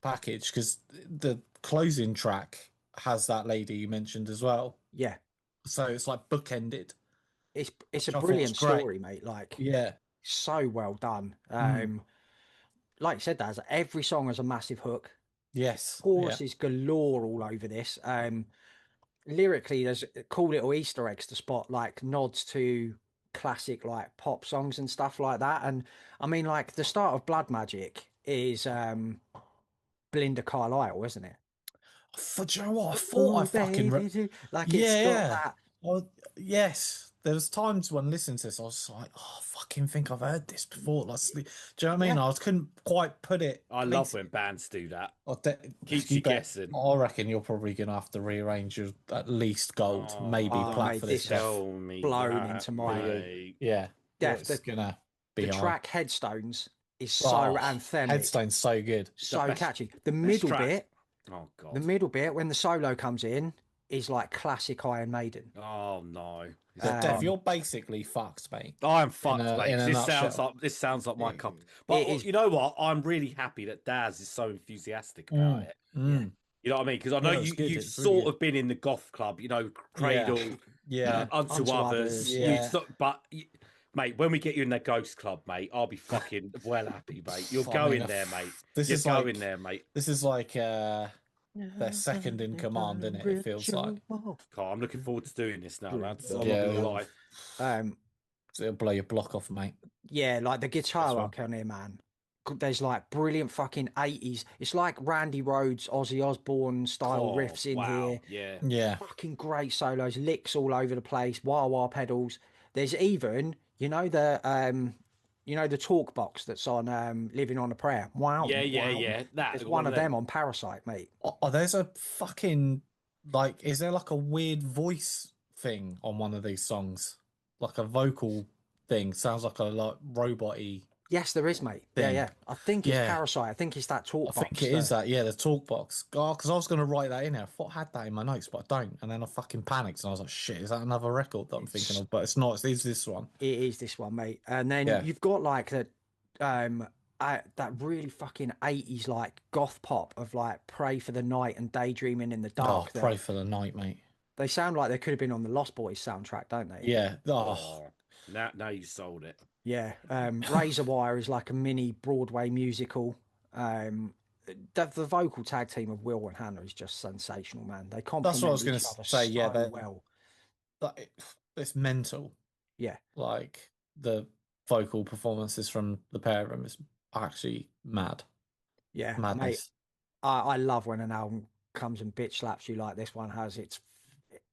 package, because the closing track has that lady you mentioned as well. Yeah. So it's like bookended. It's Which a I thought brilliant was great. story, mate. Like, Yeah, so well done. Like you said, Daz, every song has a massive hook. yes, Choruses galore all over this. Lyrically, there's cool little Easter eggs to spot, like nods to classic like pop songs and stuff like that. And I mean, like the start of Blood Magic is Belinda Carlisle, isn't it? Do you know what? I thought I fucking like it's got that. Oh, yes. There was times when listening to this, I was like, "Oh, I fucking think I've heard this before." Like, do you know what I mean? Yeah. I couldn't quite put it. I love when bands do that. Keeps you guessing. I reckon you're probably gonna have to rearrange your at least gold, maybe plat mate, for this this. is Tell me blown that, into my mate. Yeah, Def, it's gonna be the hard. track Headstones is so anthemic, Headstone's so good, so best- catchy. The middle track. bit, Oh God. the middle bit when the solo comes in is like classic Iron Maiden. Oh no. Dev, you're basically fucked, mate. I'm fucked, in mate. a nutshell. This sounds like my cup. But you know what? I'm really happy that Daz is so enthusiastic about it. You know what I mean? Because I know Yeah, it's good. you've It's really sort good. of been in the goth club, you know, Cradle, Yeah. Unto Unto others. others, You Yeah. stop, but mate, when we get you in the ghost club, mate, I'll be fucking well happy, mate. You're I mean, going there, mate. This You're is going like there, mate. this is like their second in command, isn't it? It feels like. God, I'm looking forward to doing this now, lads. I'm not Yeah. gonna lie. It'll blow your block off, mate. Yeah, like the guitar This one. work on here, man. There's like brilliant fucking 80s. It's like Randy Rhoads, Ozzy Osbourne style Oh, riffs in wow. here. Yeah. Yeah. Fucking great solos, licks all over the place, wah wah pedals. There's even, the talk box that's on Living on a Prayer. Wow, Yeah, yeah, wow. yeah. That There's one one of of them them. on Parasite, mate. Oh, there's a fucking like, is there like a weird voice thing on one of these songs? Like a vocal thing. Sounds like a like robot-y Yes, there is, mate. Yeah, thing. yeah. I think it's Yeah. Parasite. I think it's that I talk think box. it is that, yeah, the talk box. God, because I was going to write that in there. I thought I had that in my notes, but I don't. And then I fucking panicked and I was like, shit, is that another record that I'm thinking of? But it's not. It's this one. It is this one, mate. And then Yeah. you've got like um, that really fucking 80s like goth pop of like Pray for the Night and Daydreaming in the Oh, Dark. pray for the night, mate. They sound like they could have been on the Lost Boys soundtrack, don't they? Yeah. Oh, Oh, now you sold it. Yeah. Razor Wire is like a mini Broadway musical. The vocal tag team of Will and Hannah is just sensational, man. They that's what I was complement going each to other say. Yeah, so well. it's mental. Yeah. Like the vocal performances from the pair of them is actually mad. Yeah, mate. Madness. I love when an album comes and bitch slaps you like this one has.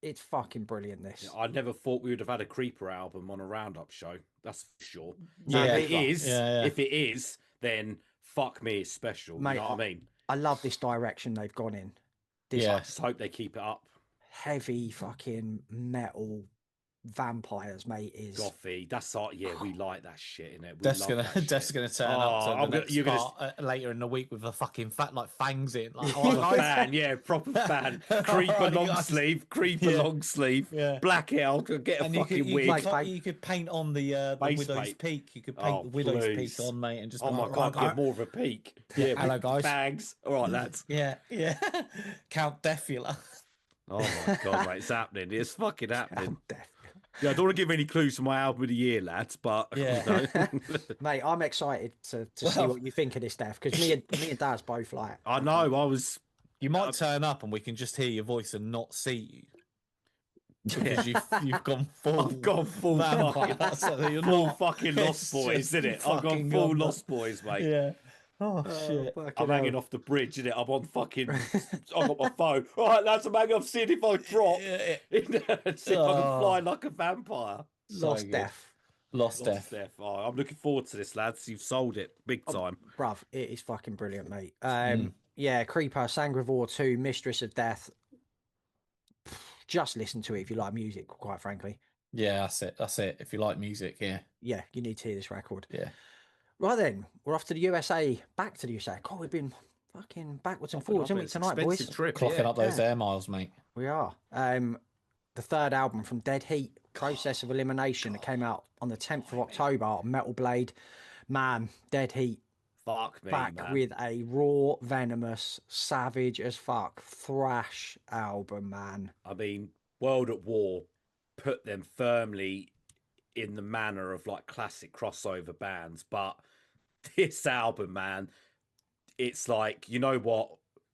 It's fucking brilliant. This. I never thought we would have had a Creeper album on a Roundup show. That's for sure. So No, Yeah. if it is, then fuck me, it's special. Mate, you know what I mean? I love this direction they've gone in. This Yeah. I just hope they keep it up. heavy fucking metal vampires, mate, is Gothy. That's our, yeah, we like that shit in it. We Def's love gonna that shit. Def's gonna turn up to the next you're gonna part later in the week with a fucking fat like fangs in. Like, proper oh, guys. fan, yeah, proper fan. Creeper Alright, long guys. sleeve, creeper Yeah. long sleeve, Yeah. black hair. I'll get a And fucking you wig. could paint on the Base widow's paint. peak. You could paint Oh, the widow's please. peak on, mate, and just Oh be my like, god, right, get more of a peak. Yeah, Yeah, hello, with guys. bags. All right, lads. Yeah, yeah. Count Defula. Oh my god, mate, it's happening. It's fucking happening. death. Yeah, I don't want to give any clues to my album of the year, lads, but Yeah. you know. Mate, I'm excited to see what you think of this, Death, because me and Dad's both like. I know. I was. You might turn up and we can just hear your voice and not see you. Because you've gone full. I've gone full vampire, fucking, so you're full not. fucking It's Lost Boys, just isn't it? I've gone fucking full gone, Lost Boys, mate. Yeah. Oh, shit. I'm hanging off the bridge, innit? I'm on fucking. I've got my phone. All right, lads, I'm hanging off. Seeing if I drop. Yeah. See if I can fly like a vampire. Lost good. Death. Lost Def. Death. Oh, I'm looking forward to this, lads. You've sold it big time. Bruv, it is fucking brilliant, mate. Yeah, Creeper, Sangrivore 2, Mistress of Death. Just listen to it if you like music, quite frankly. Yeah, that's it. That's it. If you like music, yeah. Yeah, you need to hear this record. Yeah. Right then, we're off to the USA, back to the USA. God, we've been fucking backwards and forwards, haven't we, tonight, boys? Trip, Clocking up those air miles, mate. We are. The third album from Dead Heat, Process of Elimination, that came out on the 10th of October on Metal Blade. Man, Dead Heat, Fuck me, back man. with a raw, venomous, savage as fuck thrash album, man. I mean, World at War put them firmly in the manner of like classic crossover bands, but this album, man, it's like, you know what?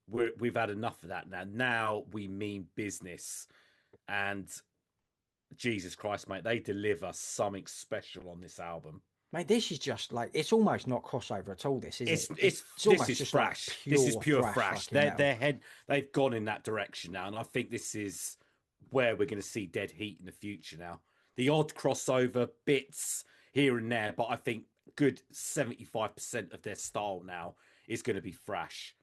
We've had enough of that now. Now we mean business. And Jesus Christ, mate, they deliver something special on this album. Mate, this is just like, it's almost not crossover at all, this, is it? This almost is just fresh. like This is pure thrash fresh. fucking metal. They've gone in that direction now, and I think this is where we're going to see Dead Heat in the future now. The odd crossover bits here and there, but I think good 75% of their style now is going to be fresh.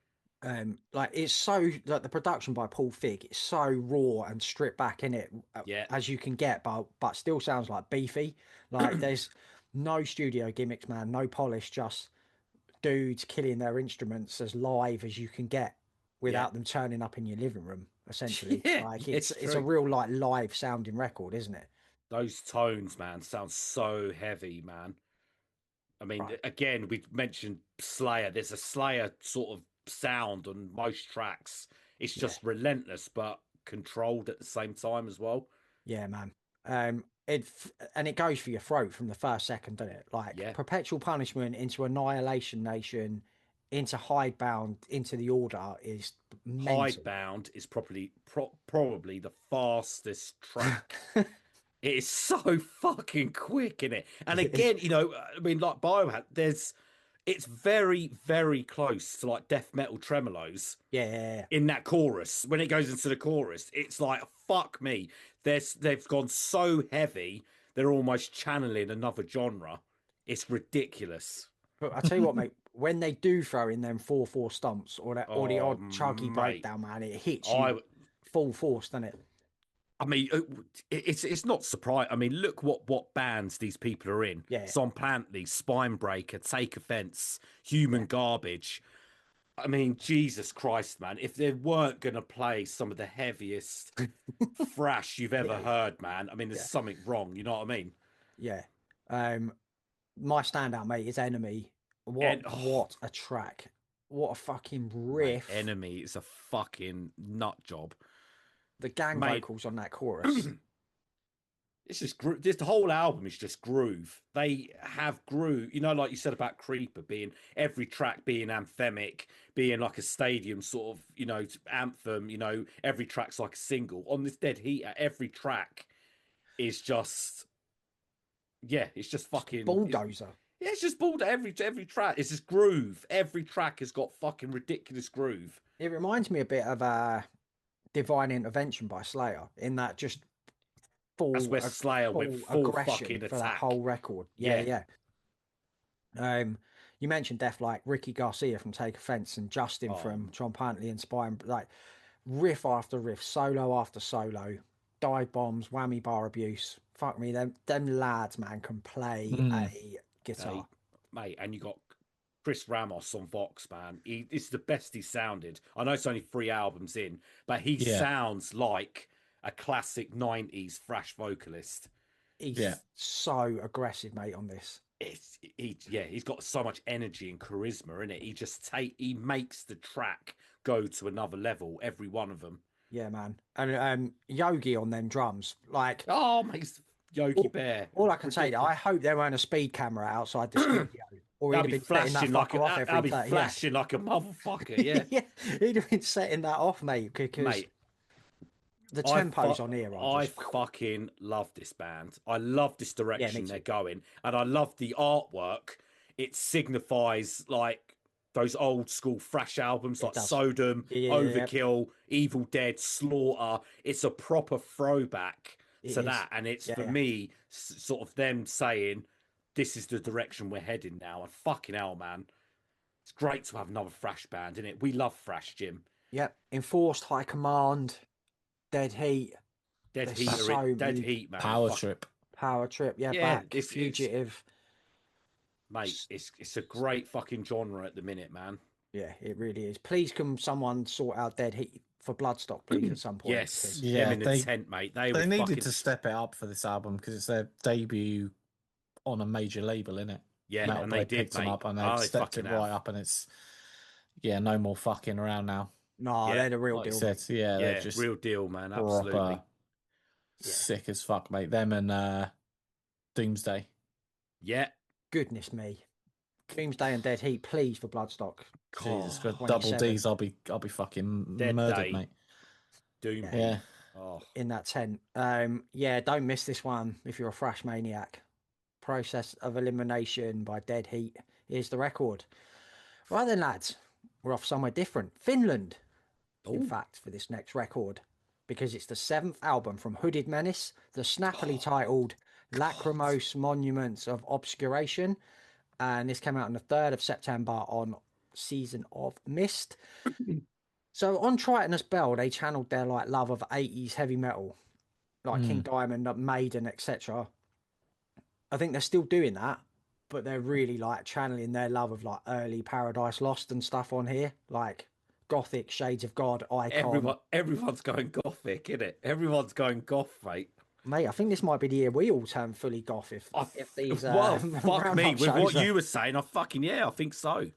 Like, it's so, like, the production by Paul Fig, it's so raw and stripped back in it, Yeah. as you can get, but still sounds like beefy. Like, there's no studio gimmicks, man, no polish, just dudes killing their instruments as live as you can get without them turning up in your living room, essentially. Yeah, like, it's it's a true. real, like, live sounding record, isn't it? Those tones, man, sound so heavy, man. I mean, Right. again, we mentioned Slayer. There's a Slayer sort of sound on most tracks. It's just relentless, but controlled at the same time as well. Yeah, man. And it goes for your throat from the first second, doesn't it? Like Yeah. perpetual punishment into Annihilation Nation, into Hidebound, into the Order is mental. Hidebound is probably the fastest track. It is so fucking quick in it. And again, I mean, like Biohazard, it's very, very close to like death metal tremolos Yeah, in that chorus. When it goes into the chorus, it's like, fuck me. They've gone so heavy, they're almost channeling another genre. It's ridiculous. but I tell you what, mate, when they do throw in them 4/4 stumps or the Oh, odd chuggy mate. breakdown, man, it hits you I full force, doesn't it? I mean, it's not surprising. I mean, look what bands these people are in: Yeah, Son Plantley, Spinebreaker, Take Offense, yeah, Human Garbage. I mean, Jesus Christ, man! If they weren't going to play some of the heaviest thrash you've ever yeah, heard, man, I mean, there's yeah, something wrong. You know what I mean? yeah. My standout, mate, is Enemy. And What a track! What a fucking mate, riff! Enemy is a fucking nut job, The gang mate. vocals on that chorus. It's just this whole album is just groove. They have groove, like you said about Creeper being every track being anthemic, being like a stadium sort of, anthem. Every track's like a single. On this Dead Heat, every track is just, yeah, it's just fucking, Bulldozer. yeah, it's just balled. Every track. It's just groove. Every track has got fucking ridiculous groove. It reminds me a bit of Divine Intervention by Slayer in that just That's where Slayer went full full aggression fucking for that attack. whole record. Yeah, Yeah, yeah. You mentioned Def like Ricky Garcia from Take Offense and Justin from um, Trompantly and Spine, like riff after riff, solo after solo, dive bombs, whammy bar abuse. Fuck me, them lads, man, can play Mm, a guitar. Hey, mate, and you got Chris Ramos on Vox, man. It's the best he sounded. I know it's only 3 albums in, but he yeah, sounds like a classic 90s thrash vocalist. yeah, He's so aggressive, mate, on this. He's got so much energy and charisma in it. He makes the track go to another level, every one of them. Yeah, man. And Yogi on them drums, like Oh, makes Yogi all, Bear all I can say, I ridiculous. hope there weren't a speed camera outside the studio, or he'd That'll have be been setting that flashing like fucker off that'll every be time. Yeah, flashing like a motherfucker. Yeah, yeah, he'd have been setting that off, mate, because mate. the I tempos on here are I just fucking love this band. I love this yeah, me direction they're too. going, and I love the artwork. It signifies like those old school thrash albums It like does. Sodom, Yeah, yeah, yeah. Overkill, Evil Dead, Slaughter. It's a proper throwback It to is. that, and it's Yeah, for yeah. me sort of them saying this is the direction we're heading now. And fucking hell, man, it's great to have another thrash band in it. We love thrash, Jim. Yep. Enforced High Command, Dead Heat. Dead There's Heat are it. so Dead many Heat, man. power Fuck trip. Power Trip. Yeah, yeah, back. it's Fugitive. mate, it's a great fucking genre at the minute, man. Yeah, it really is. Please, can someone sort out Dead Heat for Bloodstock, please, at some point? Yes, Because them Yeah, in the tent, mate. They were they needed fucking to step it up for this album because it's their debut on a major label, innit? yeah, Metal and they Blade did, picked them mate. up and they've Oh, they stepped fucking it right have. up, and it's no more fucking around now. no, Yeah, they're the real Like you deal, said, mate. yeah, they're yeah, just real deal, man. proper Absolutely. Yeah. sick as fuck, mate. Them and Doomsday. Yeah. Goodness me. Doomsday and Dead Heat, please, for Bloodstock. Jesus, for Oh, double 27. D's, I'll be fucking Dead murdered, Day, mate. Doom Yeah, Heat. Yeah, Oh, in that tent. Yeah, don't miss this one if you're a thrash maniac. Process of Elimination by Dead Heat. Here's the record. Right then, lads, we're off somewhere different. Finland, in oh, fact, for this next record, because it's the seventh album from Hooded Menace, the snappily titled God. Lachrymose Monuments of Obscuration. And this came out on the 3rd of September on Season of Mist. So on Tritonus Bell, they channeled their like love of 80s heavy metal, like King mm, Diamond, Maiden, etc. I think they're still doing that, but they're really like channeling their love of like early Paradise Lost and stuff on here, like Gothic, Shades of God, Icon. Everyone's going gothic, isn't it? Everyone's going goth, mate. Mate, I think this might be the year we all turn fully goth if these Well, fuck ramp me. up With shows what are. you were saying, I fucking yeah, I think so.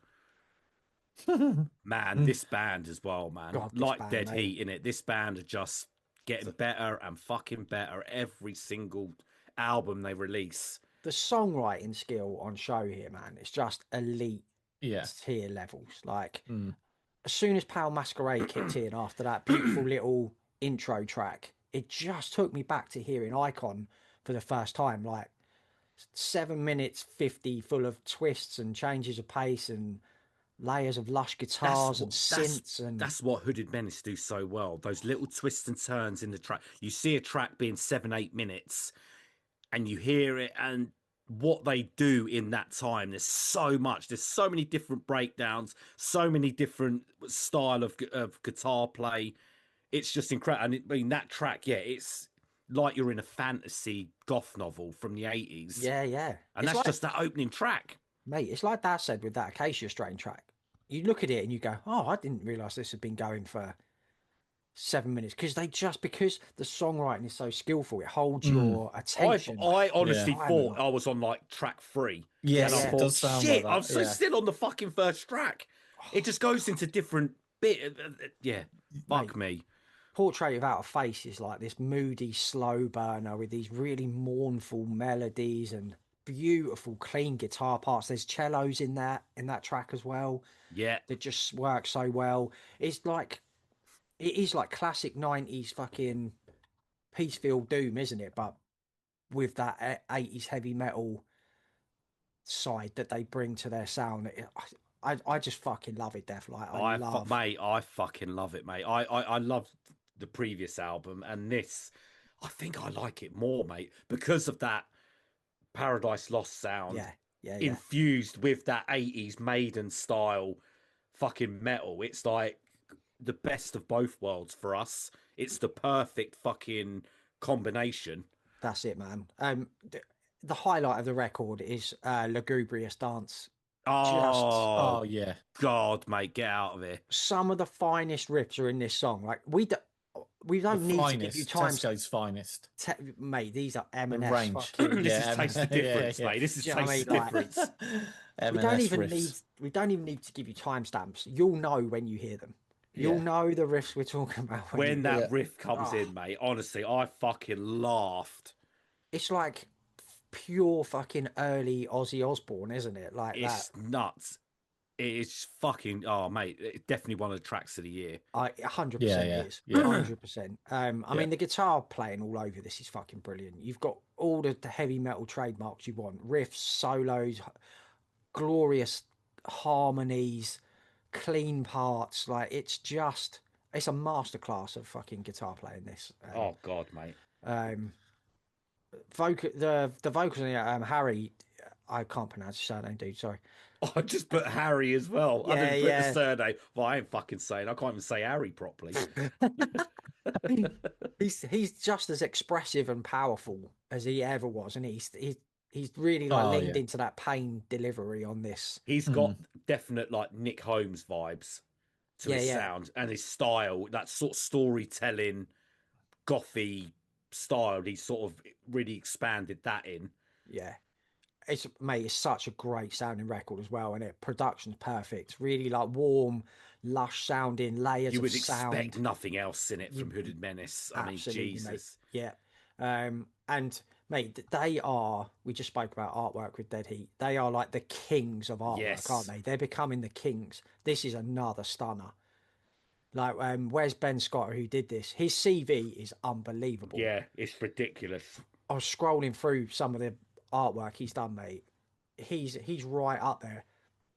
Man, mm, this band as well, man. God, this Like band, Dead mate. Heat in it. This band are just getting better and fucking better every single album they release. The songwriting skill on show here, man, it's just elite Yeah. tier levels. Like Mm. as soon as Pale Masquerade kicked in after that beautiful little intro track, it just took me back to hearing Icon for the first time. Like 7 minutes 50 full of twists and changes of pace and layers of lush guitars and synths and That's what Hooded Menace do so well. Those little twists and turns in the track. You see a track being 7-8 minutes, and you hear it, and what they do in that time. There's so much. There's so many different breakdowns, so many different style of guitar play. It's just incredible. And I mean, that track, yeah, it's like you're in a fantasy goth novel from the 80s. yeah. And It's that's like, just that opening track. mate, it's like Dad said with that Acacia Strain track. You look at it and you go, oh, I didn't realize this had been going for 7 minutes because because the songwriting is so skillful, it holds your attention. I honestly time thought and I was on like track 3. Yes, And I yeah. it thought, does sound shit, like I'm that. so still on the fucking first track. It just goes into different bit. Yeah, fuck me. Portrait Without a Face is like this moody slow burner with these really mournful melodies and beautiful clean guitar parts. There's cellos in that track as well Yeah. that just work so well. It is like classic 90s fucking Peacefield Doom, isn't it? But with that 80s heavy metal side that they bring to their sound. I just fucking love it, Def. Like Mate, I fucking love it, mate. I love the previous album, and this, I think I like it more, mate, because of that Paradise Lost sound yeah. infused with that 80s Maiden style fucking metal. It's like the best of both worlds for us. It's the perfect fucking combination. That's it, man. The highlight of the record is Lugubrious Dance. Just Oh, Oh yeah. God, mate, get out of here. some of the finest riffs are in this song. Like we don't The need to give you finest. time, Tesco's finest. mate. These are The M&S range. fucking. This Yeah, is taste the difference, mate. This is Do you know what I taste mean? the Like, difference. M&S riffs. we don't even need to give you timestamps. You'll know when you hear them. You'll Yeah. know the riffs we're talking about When that Yeah. riff comes in, mate, honestly, I fucking laughed. it's like pure fucking early Ozzy Osbourne, isn't it? Like It's that. nuts. It's fucking, oh, mate, it's definitely one of the tracks of the year. 100% Yeah. is. Yeah. 100%. I Yeah. mean, the guitar playing all over this is fucking brilliant. You've got all the heavy metal trademarks you want: riffs, solos, glorious harmonies, clean parts. Like it's a masterclass of fucking guitar playing. This. Oh, God, mate. The vocals in it, Harry. I can't pronounce his surname, dude. Sorry. I just put Harry as well. I didn't put Yeah. the surname. Well, I ain't fucking saying. I can't even say Harry properly. He's just as expressive and powerful as he ever was, and he's really like Oh, leaned yeah. into that pain delivery on this. He's got definite like Nick Holmes vibes to his Yeah. sound and his style, that sort of storytelling, gothy style. He sort of really expanded that in. Yeah, it's such a great sounding record as well, and production's perfect. Really like warm, lush sounding layers You of would sound. expect nothing else in it from Hooded Menace. I mean, Absolutely, Jesus. mate. Yeah. And mate, they are. We just spoke about artwork with Dead Heat. They are like the kings of artwork, Yes. aren't they? They're becoming the kings. This is another stunner. Like, where's Ben Scott who did this? His CV is unbelievable. Yeah, it's ridiculous. I was scrolling through some of the artwork he's done, mate. He's right up there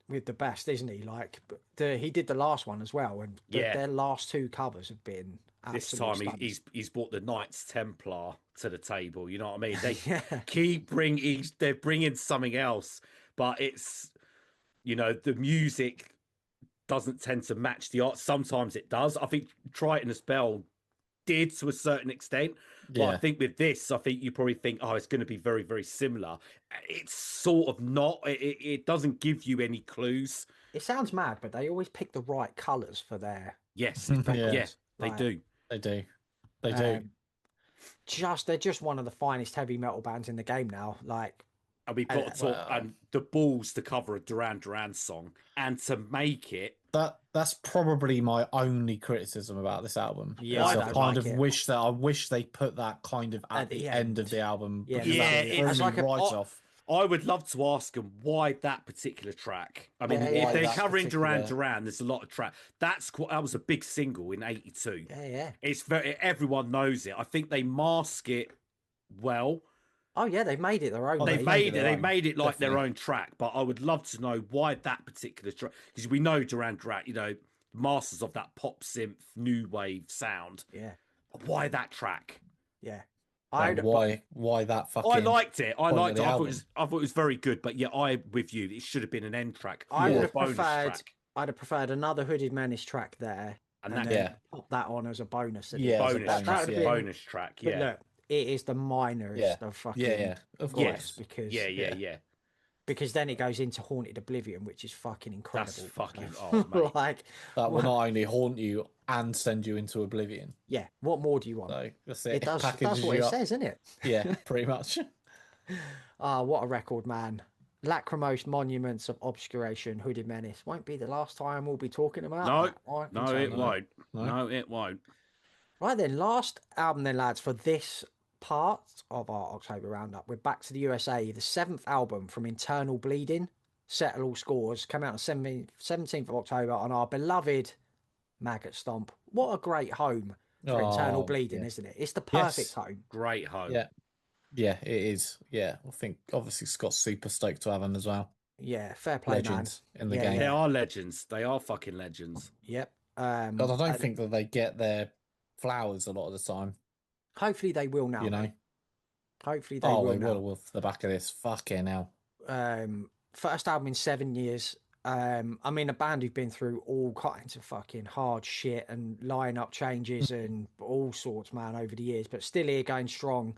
with the best, isn't he? Like he did the last one as well, and their last two covers have been This absolute time stunners. he's brought the Knights Templar to the table. You know what I mean? They Yeah. they're bringing something else, but it's, you know, the music doesn't tend to match the art. Sometimes it does. I think Triton as Bell did to a certain extent, but I think with this, I think you probably think, oh, it's going to be very, very similar. It's sort of not. It doesn't give you any clues. It sounds mad, but they always pick the right colors for their Yes, Yeah. they Like, do. They do. They do. they're just one of the finest heavy metal bands in the game now. Like And we've got to talk Well, and the balls to cover a Duran Duran song and to make it. that's probably my only criticism about this album. Yeah, is I I don't kind like of it. wish they put that kind of At at the the end of end. the album, Yeah, because me Yeah, that too. threw As me like a, right off. I would love to ask them why that particular track. I mean, Yeah, if Why they're that covering Duran particular? Duran, there's a lot of track. That was a big single in '82. yeah. It's very everyone knows it. I think they mask it well. Oh yeah, they've made it their own, Oh, They they've mate. made it made it. their They own, made it like their definitely. own track. But I would love to know why that particular track, because we know Duran Duran, masters of that pop synth new wave sound. Yeah, Why that track? yeah. Well, I'd, but why that I fucking liked it. I point of liked it. the album? I thought it was very good. But yeah, I with you. It should have been an end track I or would a Yeah, have bonus preferred. track. I'd have preferred another Hooded Menace track there, And and that then yeah, pop that on as a bonus at the yeah, end. as a bonus That bonus. would track, have a Yeah, been. bonus track. But Yeah, look, it is the yeah, minorest of yeah, fucking yeah. Of gripes course. yeah, because yeah, yeah. then it goes into Haunted Oblivion, which is fucking That's incredible. fucking oh mate. Like, That will what, not only haunt you and send you into oblivion. yeah. What more do you want? So that's It it. It does. That's packages what you it up. says, isn't it? Yeah, pretty much. Ah, what a record, man. Lachrymose Monuments of Obscuration, Hooded Menace. Won't be the last time we'll be talking about No, that. I can no, tell it you. No, won't. no. No, it won't. Right then, last album then, lads, for this part of our October roundup. We're back to the USA. The seventh album from Internal Bleeding, Settle All Scores, came out on 17th of October on our beloved Maggot Stomp. What a great home for Internal Oh, Bleeding, yeah. isn't it? It's the perfect Yes. home. Great home. Yeah. Yeah, it is. Yeah. I think obviously Scott's super stoked to have him as well. Yeah, fair play, Legends man. in the Yeah, game. They yeah. are legends. They are fucking legends. Yep. But I don't think that they get their flowers a lot of the time, Hopefully they will now, you know? mate. Hopefully they Oh, will they now. will with the back of this. Fucking hell. First album in 7 years. I mean, a band who've been through all kinds of fucking hard shit and lineup changes and all sorts, man, over the years, but still here going strong.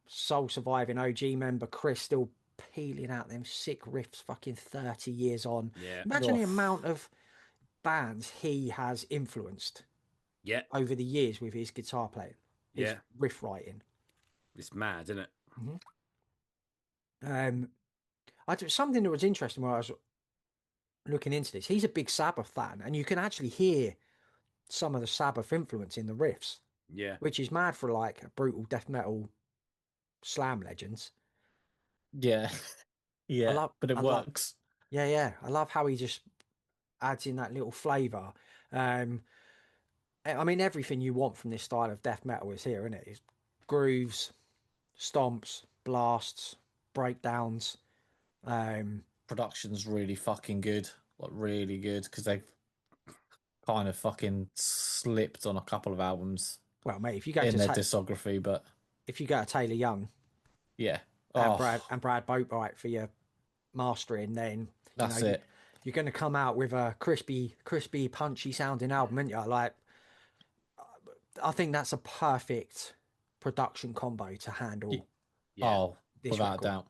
Soul surviving OG member Chris still peeling out them sick riffs fucking 30 years on. Yeah. Imagine the Oh, amount of bands he has influenced Yeah. over the years with his guitar playing, his Yeah. riff writing. It's mad, isn't it? Something that was interesting when I was looking into this. He's a big Sabbath fan, and you can actually hear some of the Sabbath influence in the riffs, Yeah. which is mad for like brutal death metal slam legends. yeah. I Yeah. love, But it I love, works. yeah. I love how he just adds in that little flavor. I mean, everything you want from this style of death metal is here, isn't it? It's grooves, stomps, blasts, breakdowns. Production's really fucking good. Like, really good. Because they've kind of fucking slipped on a couple of albums Well, mate, if you go in to their discography. But Taylor Young yeah. and Oh, Brad Boatwright for your mastering, then that's it. you're going to come out with a crispy, punchy sounding album, aren't you? Like, I think that's a perfect production combo to handle Yeah. Oh, this without a record. doubt.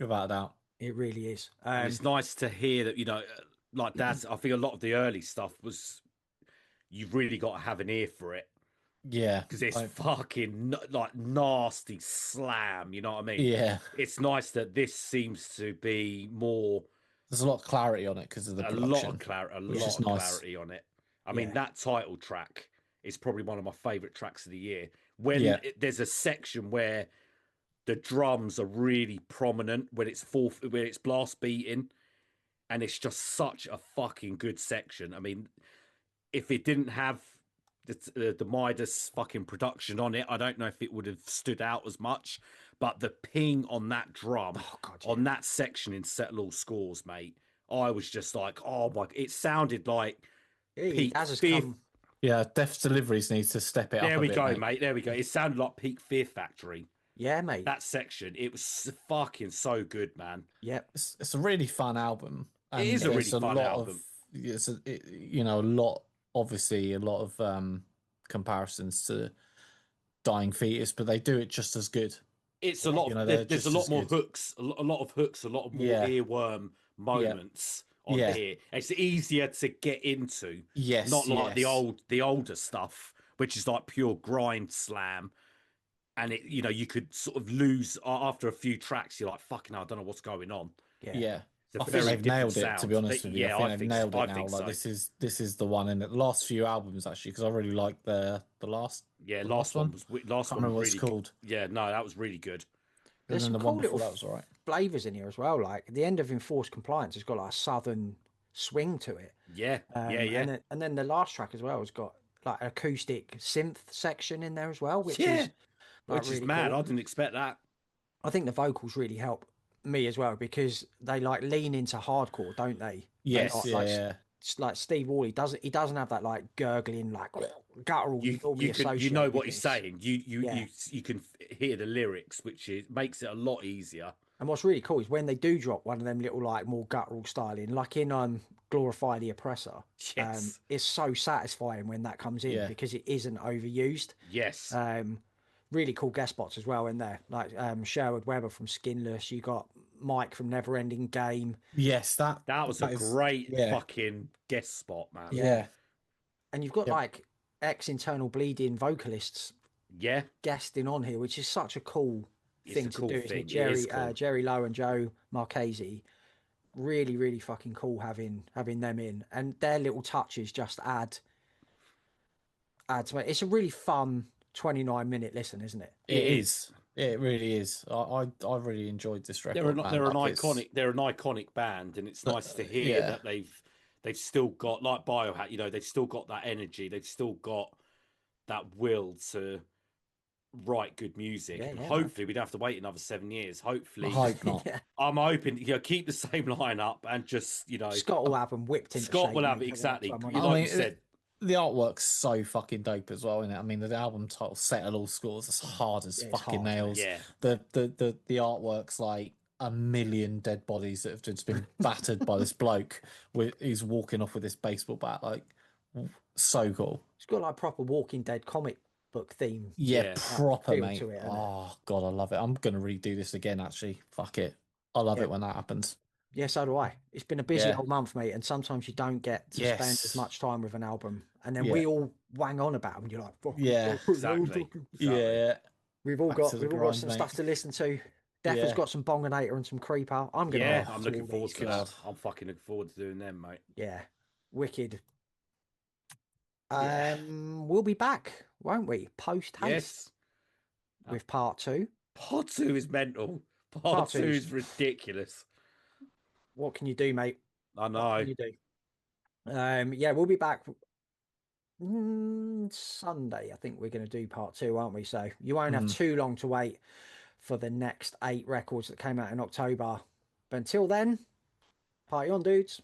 Without a doubt. It really is. And it's nice to hear that, like that's, I think a lot of the early stuff was, you've really got to have an ear for it Yeah. because it's fucking like nasty slam. You know what I mean? Yeah. It's nice that this seems to be more, There's a lot of clarity on it because of the a production. lot of clarity, which is nice. clarity on it. I mean, Yeah. that title track is probably one of my favorite tracks of the year. When Yeah. there's a section where the drums are really prominent, when it's blast beating, and it's just such a fucking good section. I mean, if it didn't have the Midas fucking production on it, I don't know if it would have stood out as much. But the ping on that drum, on that section in Settle All Scores, mate, I was just like, oh my! It sounded like peak As has Fear. come. Yeah, Death's Deliveries needs to step it up There a we bit, go, mate. There we go. It sounded like peak Fear Factory. Yeah, mate. That section, it was fucking so good, man. Yep. It's a really fun album. And It is a really there's fun lot album. A lot, obviously, a lot of comparisons to Dying Fetus, but they do it just as good. It's a lot of they're there's a just lot as more good. hooks, a lot of hooks, a lot more Yeah. earworm moments on Yeah. here. It's easier to get into. Yes, Not like yes. the older stuff, which is like pure grind slam. and it, you could sort of lose after a few tracks. You're like, fucking hell, I don't know what's going on. Yeah. Yeah. It's I a think very they've different nailed it, to be sound. honest with you. I Yeah, think I they've think so. nailed it I now. think Like so. this is the one in the last few albums actually, because I really like the last Yeah, the last one. last Can't one remember was what it's really good. called. Yeah, no, that was really good. And There's then some the one cool before little that was all right. flavors in here as well. Like the end of Enforced Compliance has got like a southern swing to it. Yeah, yeah, And yeah, then the last track as well has got like an acoustic synth section in there as well, which yeah. is like Which is really mad. cool. I didn't expect that. I think the vocals really help me as well because they like lean into hardcore, don't they? A Yes, lot. yeah, yeah. Like Steve Wally doesn't have that like gurgling like guttural you normally You know associate with what he's this. saying. Yeah. You can hear the lyrics, which makes it a lot easier. And what's really cool is when they do drop one of them little like more guttural styling, like in Glorify the Oppressor, Yes, it's so satisfying when that comes in Yeah. because it isn't overused. yes. Um, really cool guest spots as well in there, like Sherwood Webber from Skinless. You got Mike from Neverending Game. Yes, That was a that is great yeah. fucking guest spot, man. Yeah, Yeah. and you've got Yep. like ex Internal Bleeding vocalists Yeah, guesting on here, which is such a cool it's thing a to cool do, isn't it? thing. It is cool. Jerry Lowe and Joe Marchese, really, really fucking cool having them in, and their little touches just add to it. It's a really fun 29-minute listen, isn't it? It is. It really is. I really enjoyed this record, man. They're an Like it's iconic band, and it's nice to hear yeah. that they've still got, like Biohazard. They've still got that energy. They've still got that will to write good music, Yeah, and yeah, no. hopefully we don't have to wait another 7 years. I Hopefully, hope not. Yeah. I'm hoping keep the same lineup and just Scott will have them whipped into Scott shape, will have mate, it for the next exactly. one, won't You he? I like you mean, said, the artwork's so fucking dope as well, isn't it? I mean, the album title "Settle All Scores" is hard as Yeah, it's fucking hard, isn't it? nails. yeah, The artwork's like a million dead bodies that have just been battered by this bloke who's walking off with this baseball bat. Like, so cool. It's got like proper Walking Dead comic book theme Yeah, yeah, proper, feel mate. to it, isn't it? Oh God, I love it. I'm gonna redo this again. Actually, fuck it. I love Yeah, it when that happens. yeah, so do I. It's been a busy Yeah. old month, mate, and sometimes you don't get to spend as Yes. much time with an album, and then Yeah. we all wang on about them. You're like, fucking, Yeah. exactly, exactly. Yeah. Back to the we've all got grind, some mate. stuff to listen to. Def has Yeah. got some Bonginator and some Creeper. I'm gonna Yeah, rock Oh I'm to looking all forward these to because that. God. I'm fucking looking forward to doing them, mate. yeah, wicked. Yeah. We'll be back, won't we? Post haste Yes, with part two. part two is mental. Part Part two two's is ridiculous. what can you do, mate? I What can know. you do? Yeah, we'll be back Sunday. I think we're going to do part two, aren't we? So you won't have Mm. too long to wait for the next 8 records that came out in October. But until then, party on, dudes.